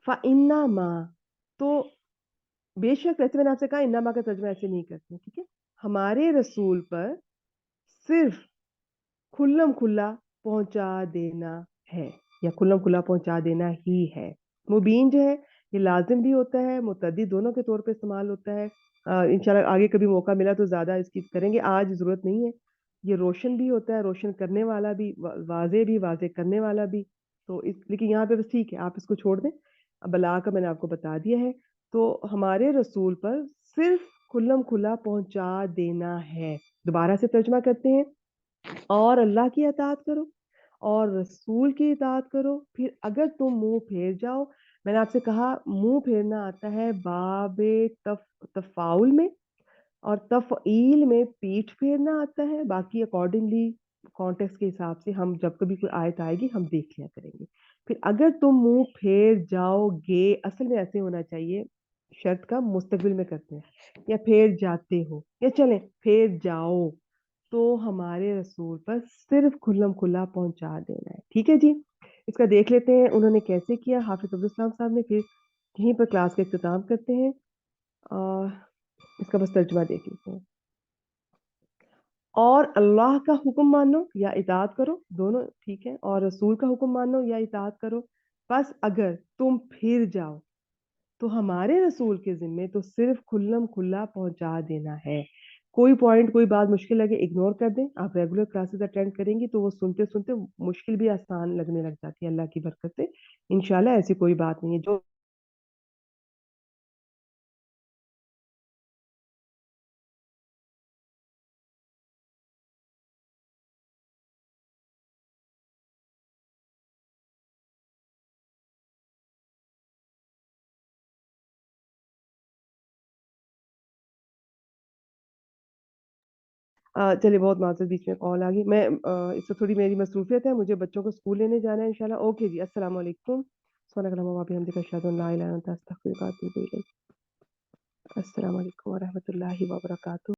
Speaker 1: فَإِنَّمَا، تو بے شک، ویسے میں نے آپ سے کہا انما کا ترجمہ ایسے نہیں کرتے، ٹھیک ہے، ہمارے رسول پر صرف کھلم کھلا پہنچا دینا ہے، یا کھلم کھلا پہنچا دینا ہی ہے۔ مبین جو ہے یہ لازم بھی ہوتا ہے، متعدی دونوں کے طور پہ استعمال ہوتا ہے، انشاءاللہ آگے کبھی موقع ملا تو زیادہ اس کی کریں گے، آج ضرورت نہیں ہے۔ یہ روشن بھی ہوتا ہے، روشن کرنے والا بھی، واضح بھی، واضح کرنے والا بھی، تو لیکن یہاں پہ بس ٹھیک ہے، آپ اس کو چھوڑ دیں، بلا کا میں نے آپ کو بتا دیا ہے۔ تو ہمارے رسول پر صرف کھلم کھلا پہنچا دینا ہے۔ دوبارہ سے ترجمہ کرتے ہیں، اور اللہ کی اطاعت کرو اور رسول کی اطاعت کرو، پھر اگر تم منہ پھیر جاؤ، میں نے آپ سے کہا منہ پھیرنا آتا ہے باب تفاعل میں، اور تفعیل میں پیٹھ پھیرنا آتا ہے، باقی اکارڈنگلی کانٹیکس کے حساب سے ہم جب کبھی کوئی آیت آئے گی ہم دیکھ لیا کریں گے۔ پھر اگر تم منہ پھیر جاؤ گے، اصل میں ایسے ہونا چاہیے، شرط کا مستقبل میں کرتے ہیں، یا پھیر جاتے ہو، یا چلیں پھیر جاؤ، تو ہمارے رسول پر صرف کھلم کھلا پہنچا دینا ہے، ٹھیک ہے جی۔ اس کا دیکھ لیتے ہیں انہوں نے کیسے کیا، حافظ عبدالسلام صاحب نے، پھر یہیں پر کلاس کا اختتام کرتے ہیں، اور اس کا بس ترجمہ دیکھ لیتے ہیں۔ اور اللہ کا حکم مانو یا اطاعت کرو، دونوں ٹھیک ہے، اور رسول کا حکم مانو یا اطاعت کرو، بس اگر تم پھر جاؤ تو ہمارے رسول کے ذمے تو صرف کھلم کھلا پہنچا دینا ہے۔ کوئی پوائنٹ، کوئی بات مشکل لگے اگنور کر دیں، آپ ریگولر کلاسز اٹینڈ کریں گی تو وہ سنتے سنتے مشکل بھی آسان لگنے لگ جاتی ہے، اللہ کی برکت سے انشاءاللہ ایسی کوئی بات نہیں ہے۔ جو چلیے، بہت معذرت، بیچ میں کال آ گئی، میں اس سے تھوڑی میری مصروفیت ہے، مجھے بچوں کو اسکول لینے جانا ہے انشاءاللہ۔ اوکے جی، السلام علیکم، سبحانک اللہم و بحمدک، اشہد ان لا الہ الا انت، استغفرک و اتوب الیک۔ السلام علیکم ورحمۃ اللہ وبرکاتہ۔